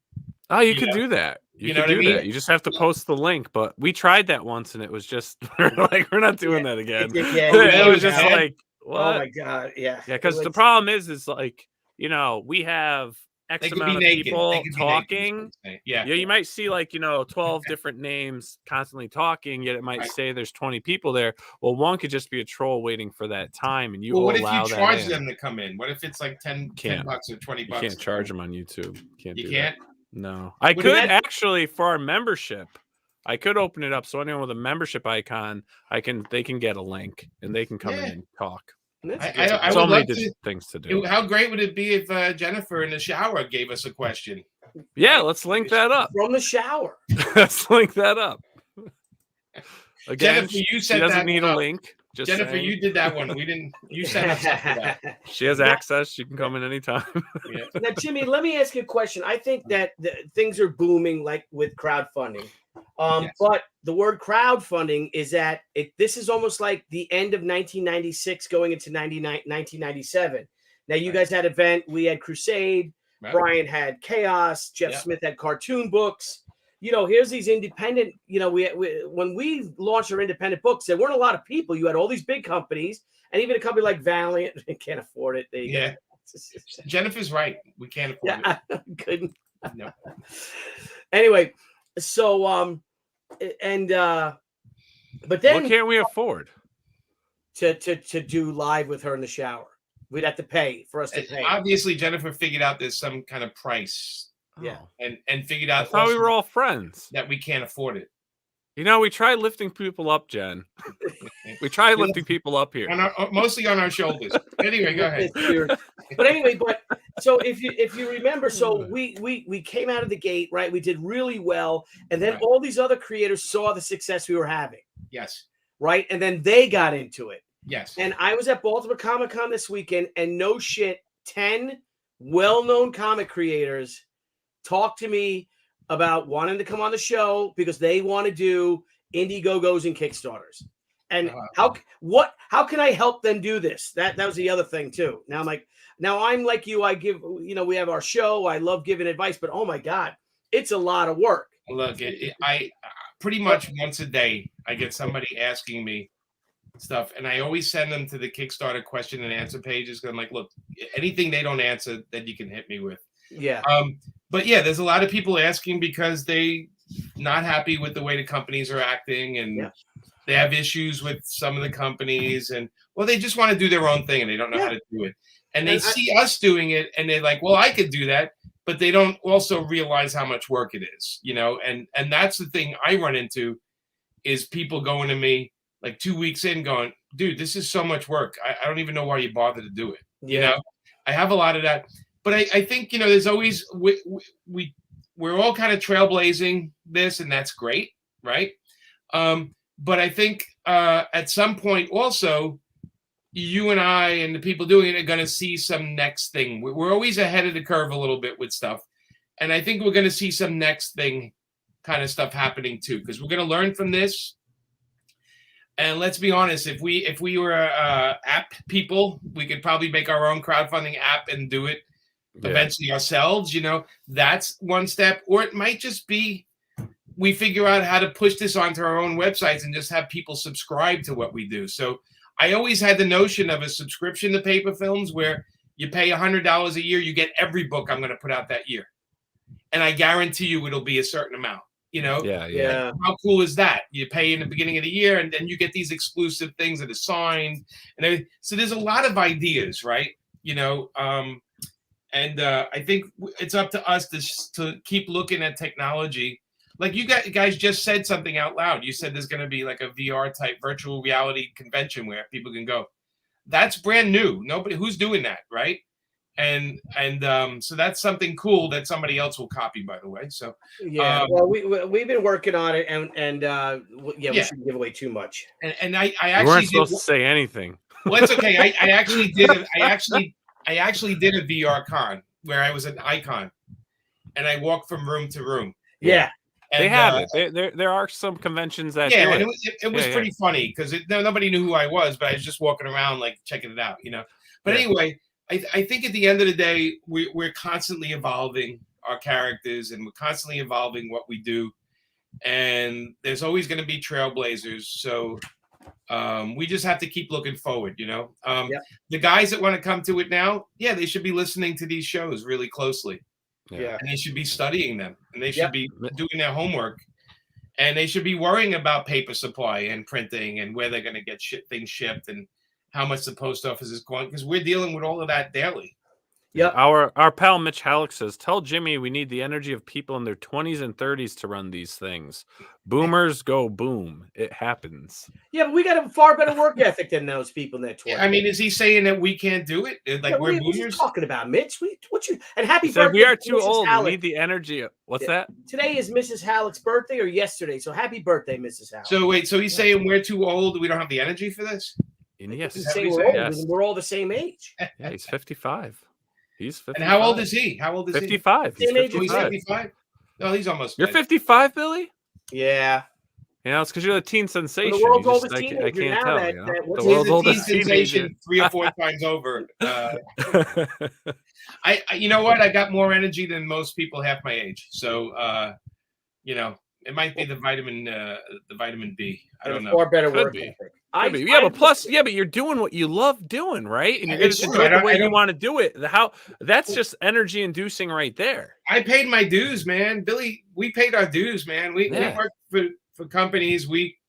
Oh, you could do that. You know what I mean? You just have to post the link. But we tried that once, and it was just like, we're not doing that again. It was just like, what? Oh my god, yeah. Yeah, because the problem is like, we have X amount of people talking. Yeah, you might see like 12 different names constantly talking, yet it might say there's 20 people there. Well, one could just be a troll waiting for that time, and what if you charge them to come in? What if it's like $10 or $20? You can't charge them on YouTube. You can't. No, I could actually for our membership. I could open it up so anyone with a membership icon, they can get a link and they can come in and talk. I so many things to do. How great would it be if Jennifer in the shower gave us a question? Yeah, let's link that up from the shower. Let's link that up. Again, Jennifer, you said she doesn't need a link. Just Jennifer, saying. you did that one. We didn't. You set us up for that. She has access. She can come in anytime. Now, Jimmy, let me ask you a question. I think that things are booming, like with crowdfunding. But the word crowdfunding is that this is almost like the end of 1996 going into 1997. Now, you guys had Event. We had Crusade. Right. Brian had Chaos. Jeff Smith had cartoon books. Here's these independent, when we launched our independent books, there weren't a lot of people. You had all these big companies and even a company like Valiant can't afford it. Yeah. Jennifer's right. We can't afford it. I couldn't. No. Anyway, so, but then. What can't we afford? To do live with her in the shower. We'd have to pay for us to pay. Obviously, Jennifer figured out there's some kind of price. Yeah, and figured out. I thought we were all friends. That we can't afford it. We tried lifting people up, Jen. We tried lifting people up here, mostly on our shoulders. Anyway, go ahead. But anyway, so if you remember, so we came out of the gate, right? We did really well, and then all these other creators saw the success we were having. Yes. Right, and then they got into it. Yes. And I was at Baltimore Comic-Con this weekend, and no shit, 10 well-known comic creators talked to me about wanting to come on the show because they want to do Indiegogos and Kickstarters. And how can I help them do this? That was the other thing too. Now I'm like you. I give, we have our show. I love giving advice, but oh my God, it's a lot of work. Look, I pretty much once a day, I get somebody asking me stuff, and I always send them to the Kickstarter question and answer pages. I'm like, look, anything they don't answer, that you can hit me with. Yeah. But yeah, there's a lot of people asking because they not happy with the way the companies are acting, and they have issues with some of the companies, and they just want to do their own thing and they don't know how to do it. And they see us doing it and they're like, well, I could do that, but they don't also realize how much work it is, and that's the thing I run into is people going to me like 2 weeks in going, dude, this is so much work. I don't even know why you bother to do it. I have a lot of that. But I think, there's always, we're all kind of trailblazing this, and that's great, right? But I think at some point also, you and I and the people doing it are going to see some next thing. We're always ahead of the curve a little bit with stuff. And I think we're going to see some next thing kind of stuff happening too, because we're going to learn from this. And let's be honest, if we were app people, we could probably make our own crowdfunding app and do it eventually ourselves. That's one step. Or it might just be we figure out how to push this onto our own websites and just have people subscribe to what we do. So I always had the notion of a subscription to paper films where you pay $100 a year, you get every book I'm going to put out that year. And I guarantee you it'll be a certain amount. Yeah. How cool is that? You pay in the beginning of the year, and then you get these exclusive things that are signed, and everything. So there's a lot of ideas, right? And I think it's up to us to keep looking at technology. Like you guys just said something out loud. You said there's going to be like a VR type virtual reality convention where people can go. That's brand new. Nobody who's doing that, right? And so that's something cool that somebody else will copy, by the way. So well, we've been working on it, and we shouldn't give away too much. And I actually weren't supposed to say anything. Well, it's okay. I actually did it. I actually did a VR con where I was an icon, and I walked from room to room. Yeah. And, they have it. There are some conventions that do and it was pretty funny because nobody knew who I was, but I was just walking around like checking it out, But anyway, I think at the end of the day, we're constantly evolving. our characters, and we're constantly evolving what we do. And there's always going to be trailblazers. So we just have to keep looking forward, you know. The guys that want to come to it now, yeah, they should be listening to these shows really closely. Yeah. And they should be studying them, and they should be doing their homework, and they should be worrying about paper supply and printing and where they're going to get things shipped and how much the post office is going, because we're dealing with all of that daily. Yep. Our pal Mitch Halleck says, tell Jimmy we need the energy of people in their 20s and 30s to run these things. Boomers go boom. It happens. Yeah, but we got a far better work ethic than those people in their 20s. I mean, is he saying that we can't do it? Like we're what are you boomers? talking about, Mitch? And happy He birthday. said, we are too Mrs. old. Halleck. We need the energy. What's that? Today is Mrs. Halleck's birthday, or yesterday? So happy birthday, Mrs. Halleck. So wait, so he's saying we're too old, we don't have the energy for this? And yes. He's saying we're all the same age. Yeah, he's 55. He's 55. And how old is he? How old is 55. Same He's age as 55. He's 75? No, he's almost You're dead. 55, Billy? Yeah. You know, it's because you're the teen sensation. The world's You just- oldest I teenager can't now. tell. That, You know? that, The what's world's He's a oldest teen teenager. sensation 3 or 4 times over. I you know what? I got more energy than most people half my age. So you know, it might be the vitamin B. I don't know. Far better Could work be. ethic. But you're doing what you love doing, right? And you're going It's to true. do it the I way you don't- want to do it. That's just energy inducing right there. I paid my dues, man. Billy, we paid our dues, man. We worked for companies. We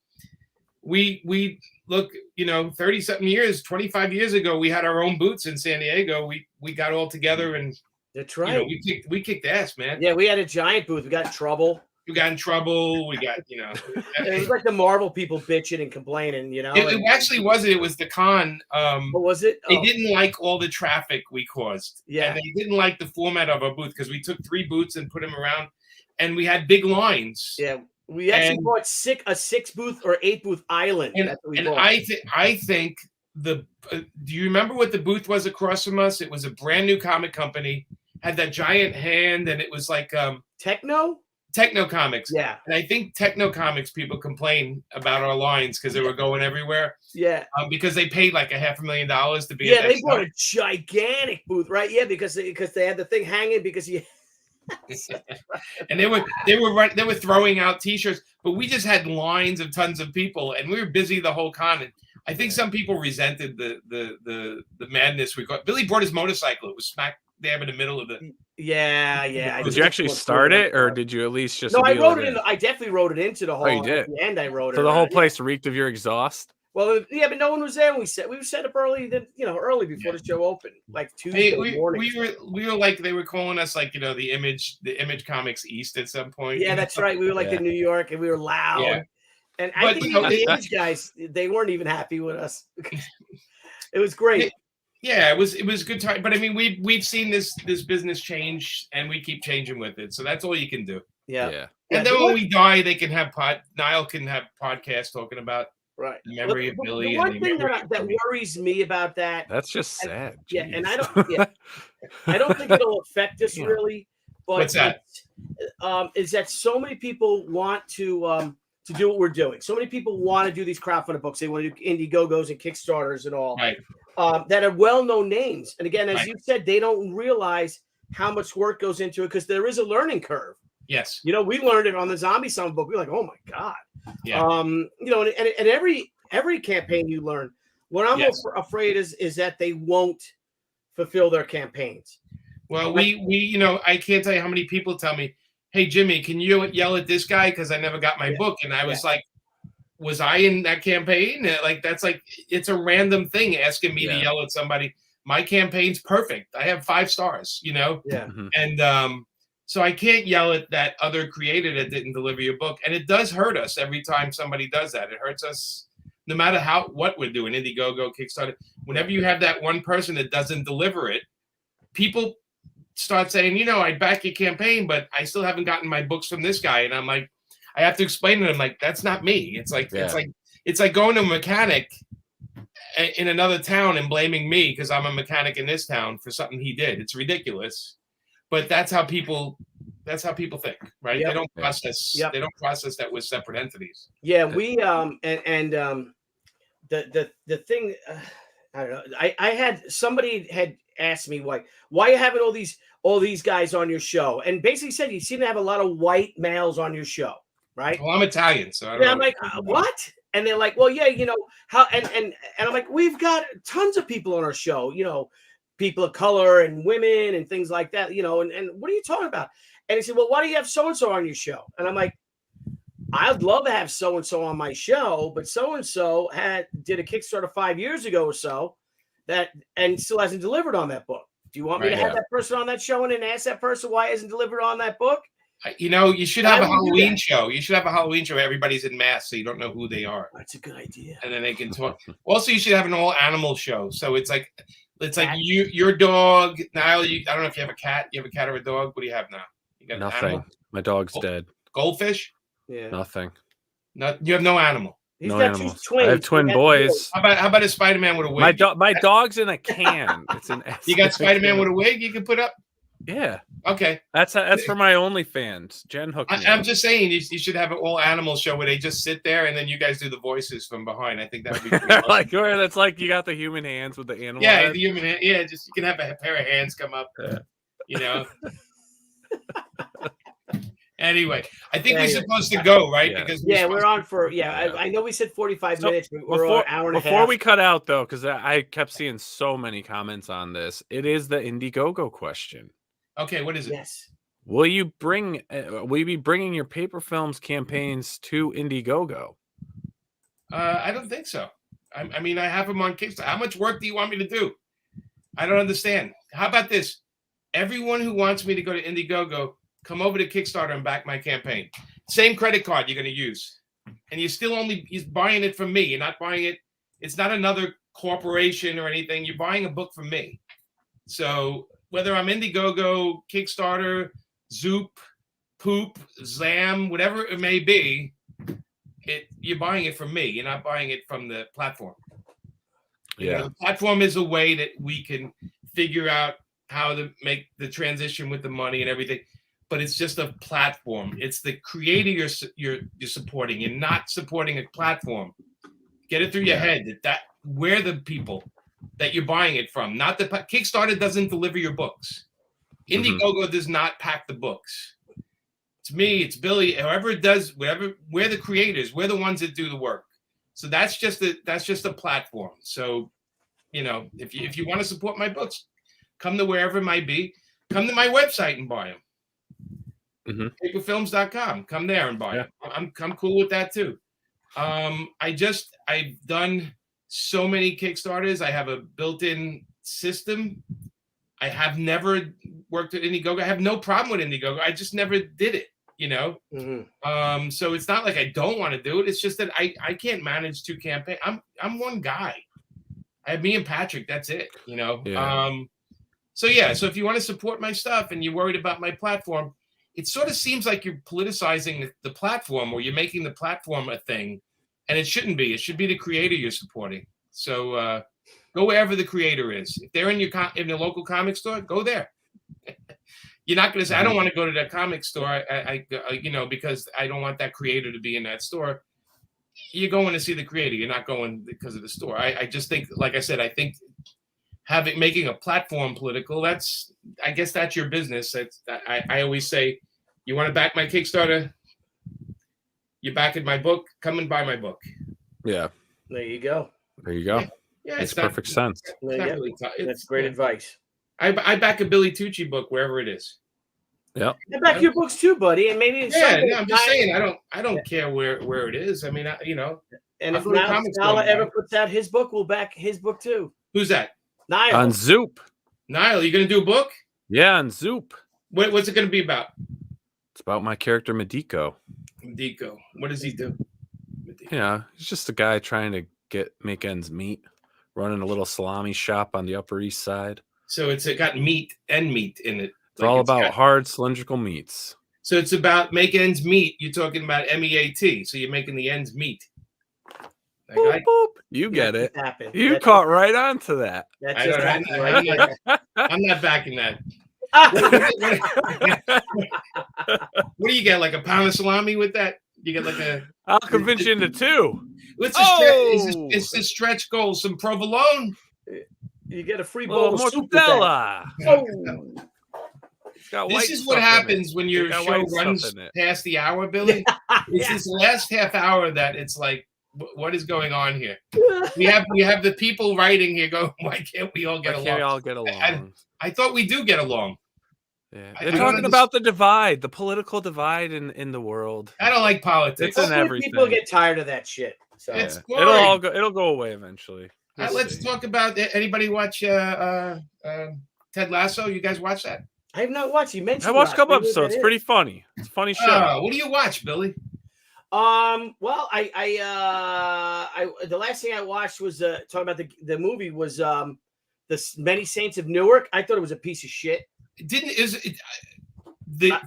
look, you know, 30 something years, 25 years ago, we had our own booths in San Diego. We got all together and That's you right. know, we kicked ass, man. Yeah, we had a giant booth. We got in trouble. We got in trouble. We got, you know. It was like the Marvel people bitching and complaining, you know. It actually wasn't. It was the con. What was it? They didn't like all the traffic we caused. Yeah. And they didn't like the format of our booth because we took 3 booths and put them around, and we had big lines. Yeah. We actually bought a 6 booth or 8 booth island. And, That's what we and bought. I think do you remember what the booth was across from us? It was a brand new comic company, had that giant hand, and it was like Techno Comics. Yeah. And I think Techno Comics people complain about our lines because they were going everywhere. Yeah. Because they paid like $500,000 to be. Yeah, they bought a gigantic booth, right? Yeah, because they had the thing hanging because and they were throwing out T-shirts, but we just had lines of tons of people, and we were busy the whole con. And I think some people resented the madness we got. Billy brought his motorcycle. It was smack dab in the middle of the. Yeah. Did you actually start it, or did you at least just? No, I wrote it in. I definitely wrote it into the whole. Oh, you did. At the end, I wrote it. So the whole place reeked of your exhaust. Well, yeah, but no one was there. We were set up early. Early before the show opened, like Tuesday morning. We were like, they were calling us like, you know, the Image Comics East at some point. Yeah, that's right. We were like in New York, and we were loud. Yeah. And I think even the Image guys, they weren't even happy with us. It was great. Yeah, it was a good time. But I mean, we've seen this business change, and we keep changing with it. So that's all you can do. Yeah. And then when we die, they can have Nile can have podcasts talking about the memory of Billy. The one thing that worries me about that's just sad. Yeah, and I don't think it'll affect us really. But what's that? Is that so many people want to do what we're doing? So many people want to do these crowdfunding books. They want to do Indiegogos and Kickstarters and all. Right. That are well-known names. And again, as you said, they don't realize how much work goes into it because there is a learning curve. Yes. You know, we learned it on the Zombie Summit book. We're like, oh my God. Yeah. You know, and every campaign you learn. What I'm afraid is that they won't fulfill their campaigns. Well, we you know, I can't tell you how many people tell me, hey Jimmy, can you yell at this guy because I never got my book? And I was like, was I in that campaign? Like, that's like, it's a random thing asking me to yell at somebody. My campaign's perfect. I have 5 stars, you know? Yeah. Mm-hmm. And so I can't yell at that other creator that didn't deliver your book. And it does hurt us every time somebody does that. It hurts us no matter what we're doing, Indiegogo, Kickstarter. Whenever you have that one person that doesn't deliver it, people start saying, you know, I back your campaign, but I still haven't gotten my books from this guy. And I'm like, I have to explain to them, like, that's not me. It's like it's like going to a mechanic in another town and blaming me because I'm a mechanic in this town for something he did. It's ridiculous, but that's how people think, right? They don't process. They don't process that with separate entities. Yeah, we the thing. I don't know. I had somebody had asked me why are you having all these guys on your show, and basically said you seem to have a lot of white males on your show, right? Well, I'm Italian, so I don't know. I'm like, what? And they're like, well, yeah, how, and I'm like, we've got tons of people on our show, people of color and women and things like that, and what are you talking about? And he said, well, why do you have so-and-so on your show? And I'm like, I'd love to have so-and-so on my show, but so-and-so did a Kickstarter 5 years ago or so and still hasn't delivered on that book. Do you want me to have that person on that show and then ask that person why it hasn't delivered on that book? You should have a Halloween show. You should have a Halloween show where everybody's in masks so you don't know who they are. That's a good idea. And then they can talk. Also, you should have an all animal show. So it's like your dog, Nile. I don't know if you have a cat. You have a cat or a dog? What do you have now? You got nothing. My dog's dead. Goldfish? Yeah. Nothing. You have no animal. He's no got animals. 2 twins. I have twin boys. How about a Spider-Man with a wig? My dog's in a can. It's an. You got Spider-Man with a wig you can put up? Yeah. Okay. That's for my OnlyFans. Jen hooked me I'm up. just saying you should have an all animal show where they just sit there and then you guys do the voices from behind. I think that would be pretty awesome. Like where that's like you got the human hands with the animal. Yeah, head. the human hand. Yeah, just you can have a pair of hands come up. Anyway, I think we're supposed to go, right? Yeah. Because we're on for I know we said 45 minutes, but we're an hour and a half. Before we cut out though, because I kept seeing so many comments on this, it is the Indiegogo question. Okay, what is it? Yes. Will you be bringing your paper films campaigns to Indiegogo? I don't think so. I mean, I have them on Kickstarter. How much work do you want me to do? I don't understand. How about this? Everyone who wants me to go to Indiegogo, come over to Kickstarter and back my campaign. Same credit card you're going to use. And you're buying it from me. You're not buying it. It's not another corporation or anything. You're buying a book from me. So whether I'm Indiegogo, Kickstarter, Zoop, Poop, Zam, whatever it may be, you're buying it from me. You're not buying it from the platform. The platform is a way that we can figure out how to make the transition with the money and everything. But it's just a platform. It's the creator you're supporting. You're not supporting a platform. Get it through your head that we're the people that you're buying it from. Not the Kickstarter doesn't deliver your books. Indiegogo does not pack the books. It's me. It's Billy. Whoever it does, we're the creators. We're the ones that do the work. So that's just a platform. So, if you want to support my books, come to wherever it might be. Come to my website and buy them. Paperfilms.com. Come there and buy them. I'm cool with that too. I've done so many Kickstarters. I have a built-in system. I have never worked at Indiegogo. I have no problem with Indiegogo. I just never did it, So it's not like I don't want to do it. It's just that I can't manage 2 campaigns. I'm one guy. I have me and Patrick. That's it, So if you want to support my stuff and you're worried about my platform, it sort of seems like you're politicizing the platform, or you're making the platform a thing, and it shouldn't be. It should be the creator you're supporting. So go wherever the creator is. If they're in your local comic store, go there. You're not going to say, I don't want to go to that comic store, I because I don't want that creator to be in that store. You're going to see the creator. You're not going because of the store. I just think, like I said, I think making a platform political, I guess that's your business. I always say, you want to back my Kickstarter? You're backing my book? Come and buy my book. Yeah. There you go. Yeah, makes perfect sense. That's great advice. I back a Billy Tucci book wherever it is. Yeah. I back your books too, buddy, and maybe. I'm just saying. I don't care where it is. I mean, And if Nile ever puts out his book, we'll back his book too. Who's that? Nile. On Zoop. Nile, you gonna do a book? Yeah, on Zoop. What's it gonna be about? It's about my character Medico. Medico. What does he do? He's just a guy trying to make ends meet, running a little salami shop on the Upper East Side. So it's got meat in it. It's all about hard cylindrical meats. So it's about make ends meet. You're talking about MEAT. So you're making the ends meet. Boop, boop. You get it. You That's caught right on to that. That's just happened right there. I'm not backing that. What do you get? Like a pound of salami with that? You get like a. I'll convince you into 2. It's a stretch goal. Some provolone. You get a free Little bowl of soup with that. mozzarella. Oh. This is what happens when your show runs past the hour, Billy. It's this last half hour that it's like, what is going on here? We have the people writing here going, why can't we all get along? Can't we all get along? I thought we do get along. Yeah. They're talking about the divide, the political divide in the world. I don't like politics. It's in everything. People get tired of that shit. So it'll go away eventually. Let's talk about. Anybody watch Ted Lasso? You guys watch that? I have not watched. You mentioned. I watched a couple episodes. It's pretty funny. It's a funny show. What do you watch, Billy? Well, the last thing I watched was talking about the movie was the Many Saints of Newark. I thought it was a piece of shit.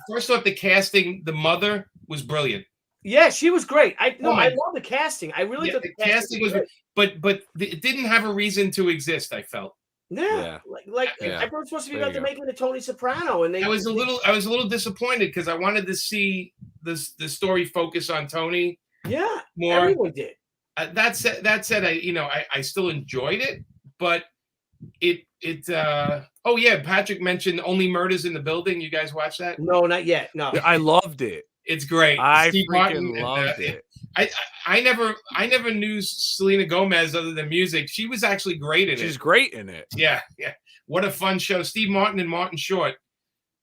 First off, the casting, the mother was brilliant. Yeah, she was great. I love the casting. I really thought the casting was great. But it didn't have a reason to exist, I felt. Yeah. Like I thought it was supposed to be about the making of Tony Soprano, and I was a little disappointed because I wanted to see the story focus on Tony. Yeah, more. Everyone did. That said, I still enjoyed it, but oh yeah, Patrick mentioned Only Murders in the Building. You guys watch that? No, not yet. No, I loved it. It's great. I freaking loved it. I never knew Selena Gomez other than music. She was actually great in it. She's great in it. Yeah. What a fun show. Steve Martin and Martin Short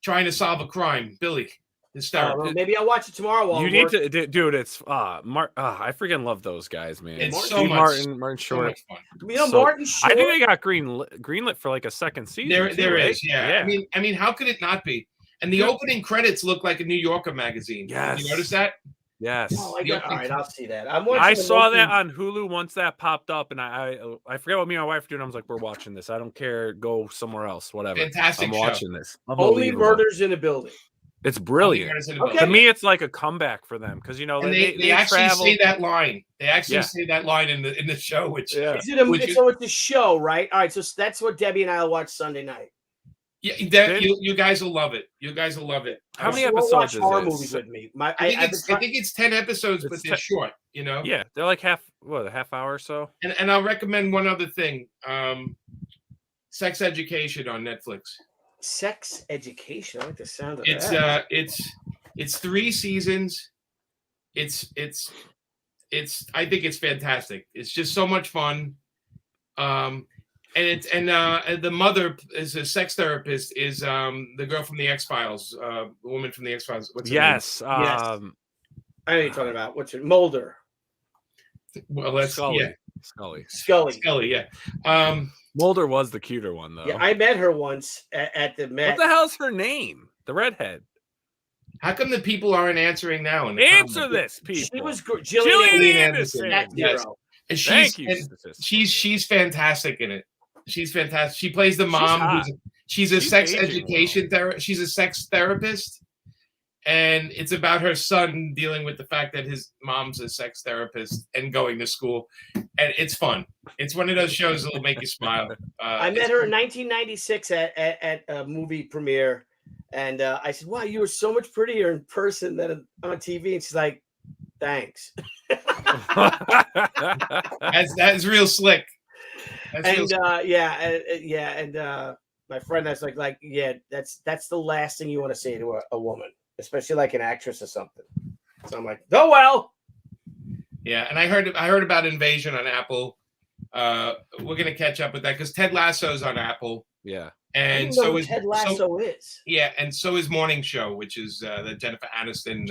trying to solve a crime. Billy, hysterical. Well, maybe I'll watch it tomorrow. You need to, dude. It's I freaking love those guys, man. It's Steve Martin Short. So much fun. Martin Short. I think they got greenlit for like a second season. There is, yeah. I mean, how could it not be? And the opening credits look like a New Yorker magazine. Yes. Did you notice that? Yes. Oh, all right, I'll see that. I saw that on Hulu once that popped up, and I forget what me and my wife were doing. I was like, we're watching this. I don't care. Go somewhere else. Whatever. Fantastic I'm show. watching this. Only Murders in a Building. It's brilliant. Okay. To me, it's like a comeback for them because they actually travel. say that line. They actually say that line in the show. Which so it's the show, right? All right, so that's what Debbie and I will watch Sunday night. Yeah, you guys will love it. You guys will love it. How many episodes is horror movies with me? I think it's 10 episodes, but they're short. Yeah, they're like a half hour or so. And I'll recommend one other thing: Sex Education on Netflix. Sex Education. I like the sound of that. It's 3 seasons. It's I think it's fantastic. It's just so much fun. And the mother is a sex therapist. Is the girl from the X-Files, the woman from the X-Files? What's her name? Yes. I know what you're talking about. What's it? Mulder. Well, that's Scully. Scully. Yeah. Mulder was the cuter one though. Yeah, I met her once at the Met. What the hell's her name? The redhead. How come the people aren't answering now? Answer this, people. She was Gillian Anderson. Yes. And she's fantastic in it. She's fantastic. She plays the mom. She's a sex education therapist. She's a sex therapist, and it's about her son dealing with the fact that his mom's a sex therapist and going to school, and it's fun. It's one of those shows that'll make you smile. I met her in 1996 at a movie premiere, and I said, "Wow, you were so much prettier in person than on TV." And she's like, "Thanks." That's real slick. And my friend that's like that's the last thing you want to say to a woman, especially like an actress or something. So I'm like, oh well. Yeah, and I heard about Invasion on Apple. We're gonna catch up with that because Ted Lasso's on Apple. Yeah. And so is Ted Lasso is. Yeah, and so is Morning Show, which is the Jennifer Aniston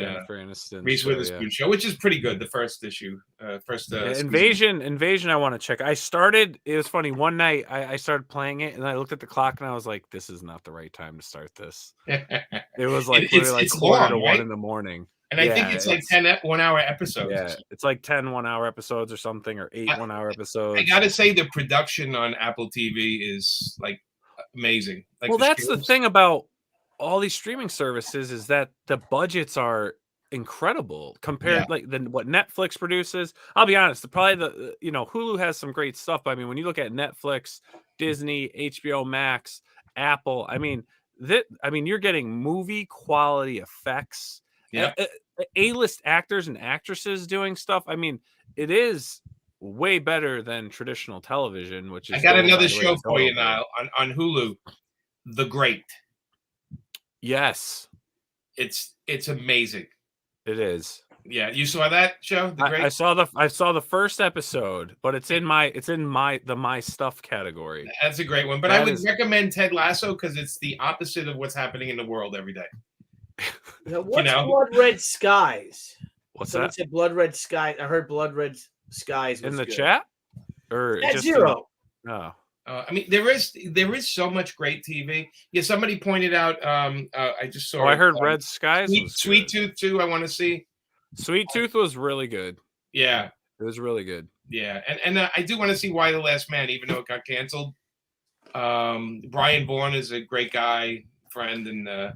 Reese Witherspoon show, which is pretty good. The first issue, Invasion. I want to check. It was funny. One night I started playing it, and I looked at the clock, and I was like, "This is not the right time to start this." It was like it's quarter to 1 in the morning. And I think it's like 10 1-hour episodes. Yeah, it's like 10 1-hour episodes or something, or 8 1-hour episodes. I gotta say, the production on Apple TV is like amazing. Like, well, that's the thing about all these streaming services is that the budgets are incredible compared like what Netflix produces. I'll be honest, probably Hulu has some great stuff, but I mean, when you look at Netflix, Disney, HBO Max, Apple, I mean, you're getting movie quality effects. Yeah. A-list actors and actresses doing stuff. I mean, it is way better than traditional television, which is I got going by another the way show it's for you over. now on Hulu, The Great. Yes, It's amazing. it is. Yeah, you saw that show, The Great? I saw the first episode, but it's in my stuff category. That's a great one. But I would recommend Ted Lasso because it's the opposite of what's happening in the world every day. Now, what's Blood Red Skies? What's Someone that? said Blood Red Skies. I heard Blood Red Skies was In the good. chat? Or At just zero. Oh. I mean, there is so much great TV. Yeah, somebody pointed out. I just saw. I heard Red Skies. Sweet Tooth too. I want to see. Sweet Tooth was really good. Yeah, it was really good. Yeah, and I do want to see Why the Last Man, even though it got canceled. Brian Bourne is a great guy, friend, and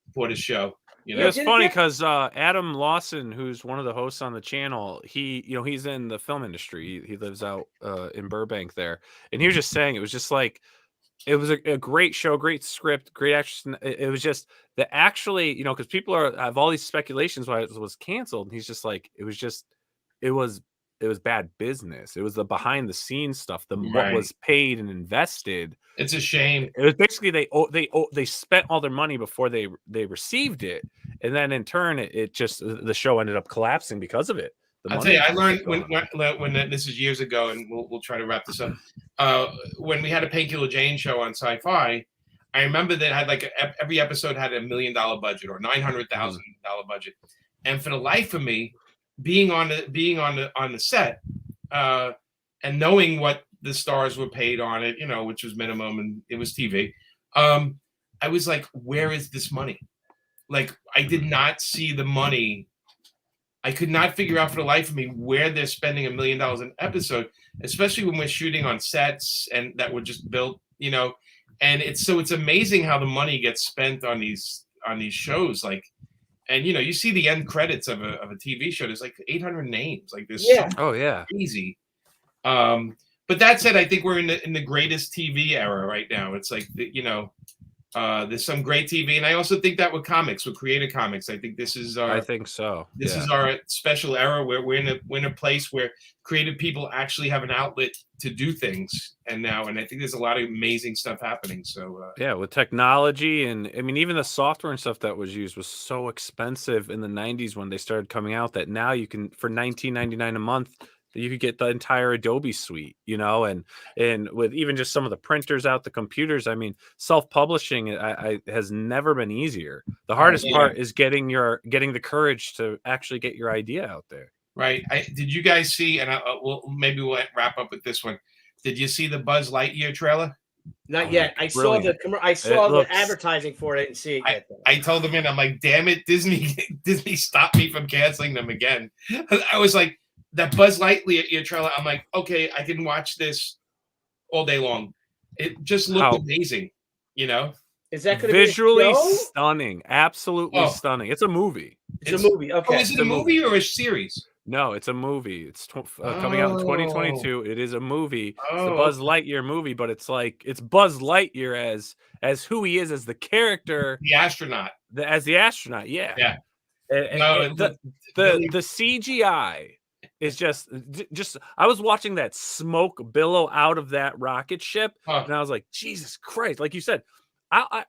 support his show. You know? It's funny because Adam Lawson, who's one of the hosts on the channel, he's in the film industry. He lives out in Burbank there, and he was just saying it was just like it was a great show, great script, great action. It was just that actually, because people have all these speculations why it was canceled, and he's just like it was bad business. It was the behind the scenes stuff, what was paid and invested. It's a shame. It was basically they spent all their money before they received it, and then in turn it just the show ended up collapsing because of it. I'll tell you, I learned when this is years ago, and we'll try to wrap this up. When we had a Painkiller Jane show on Sci-Fi, I remember that had like every episode had $1 million budget or $900,000 budget, and for the life of me, being on the set, and knowing what the stars were paid on it, which was minimum, and it was TV. I was like, where is this money? Like, I did not see the money. I could not figure out for the life of me where they're spending $1 million an episode, especially when we're shooting on sets and that were just built, and it's amazing how the money gets spent on these shows. Like, and you see the end credits of a TV show. There's like 800 names. Like this. Oh yeah. Crazy. But that said, I think we're in the greatest TV era right now. It's like there's some great TV, and I also think that with creative comics, I think this is our. I think so. This is our special era where we're in a place where creative people actually have an outlet to do things, and I think there's a lot of amazing stuff happening. So with technology, and I mean even the software and stuff that was used was so expensive in the 90s when they started coming out that now you can for $19.99 a month. You could get the entire Adobe suite, and with even just some of the printers out, the computers. I mean, self-publishing has never been easier. The hardest part is getting the courage to actually get your idea out there. Right. Did you guys see? And maybe we'll wrap up with this one. Did you see the Buzz Lightyear trailer? Not yet. I saw the advertising for it and see it yet. I told them, I'm like, damn it, Disney stopped me from canceling them again. I was like. That Buzz Lightyear trailer, I'm like, okay, I can watch this all day long. It just looked amazing, Is that going to visually stunning? Absolutely stunning. It's a movie. It's a movie. Okay. Is it a movie or a series? No, it's a movie. It's coming out in 2022. It is a movie. It's the Buzz Lightyear movie, but it's Buzz Lightyear as who he is as the character, the astronaut. As the astronaut, yeah. Yeah. The CGI. It's just I was watching that smoke billow out of that rocket ship, and I was like, Jesus Christ! Like you said, I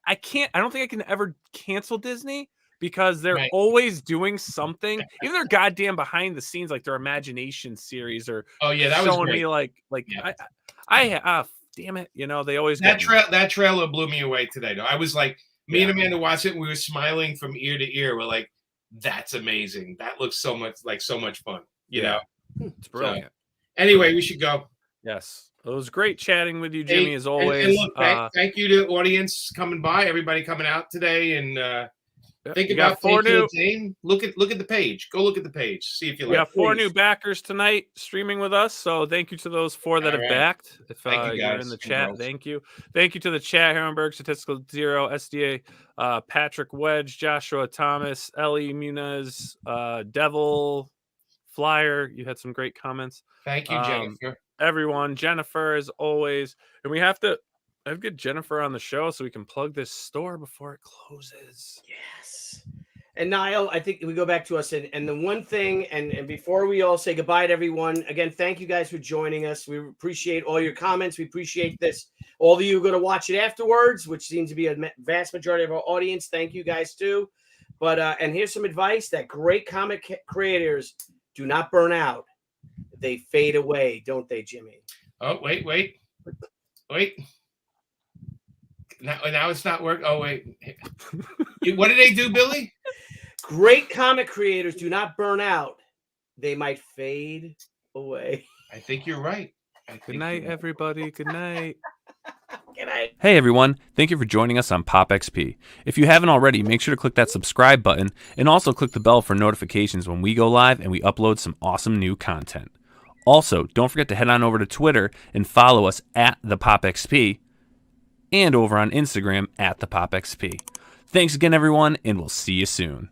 don't think I can ever cancel Disney because they're always doing something. Even their goddamn behind the scenes, like their Imagination series, or that showing was me damn it, they always that trailer blew me away today. Though I was like, me and Amanda watched it, and we were smiling from ear to ear. We're like, that's amazing. That looks so much fun. It's brilliant. So, anyway, we should go. Yes. It was great chatting with you, Jimmy, as always. And look, thank you to the audience coming by, everybody coming out today, and think about Painkiller Jane. Look at the page. Go look at the page. See if you like. We got 4 new backers tonight streaming with us, so thank you to those 4 that have backed. If you're in the chat, thank you. Thank you to the chat: Herrenberg, Statistical Zero, SDA, Patrick Wedge, Joshua Thomas, Ellie Muniz, Devil Flyer. You had some great comments. Thank you, Jennifer. Everyone, Jennifer, as always, and we have to get Jennifer on the show so we can plug this store before it closes. Yes. And Nile, I think we go back to us. And the one thing, and before we all say goodbye to everyone, again, thank you guys for joining us. We appreciate all your comments. We appreciate this. All of you are going to watch it afterwards, which seems to be a vast majority of our audience. Thank you guys too. But and here's some advice that great comic creators do not burn out. They fade away, don't they, Jimmy? Oh, wait. Now it's not working. Oh, wait. What did they do, Billy? Great comic creators do not burn out. They might fade away. I think you're right. Good night, everybody. Good night. Good night. Hey, everyone. Thank you for joining us on Pop XP. If you haven't already, make sure to click that subscribe button and also click the bell for notifications when we go live and we upload some awesome new content. Also, don't forget to head on over to Twitter and follow us at the Pop XP and over on Instagram at the Pop XP. Thanks again, everyone, and we'll see you soon.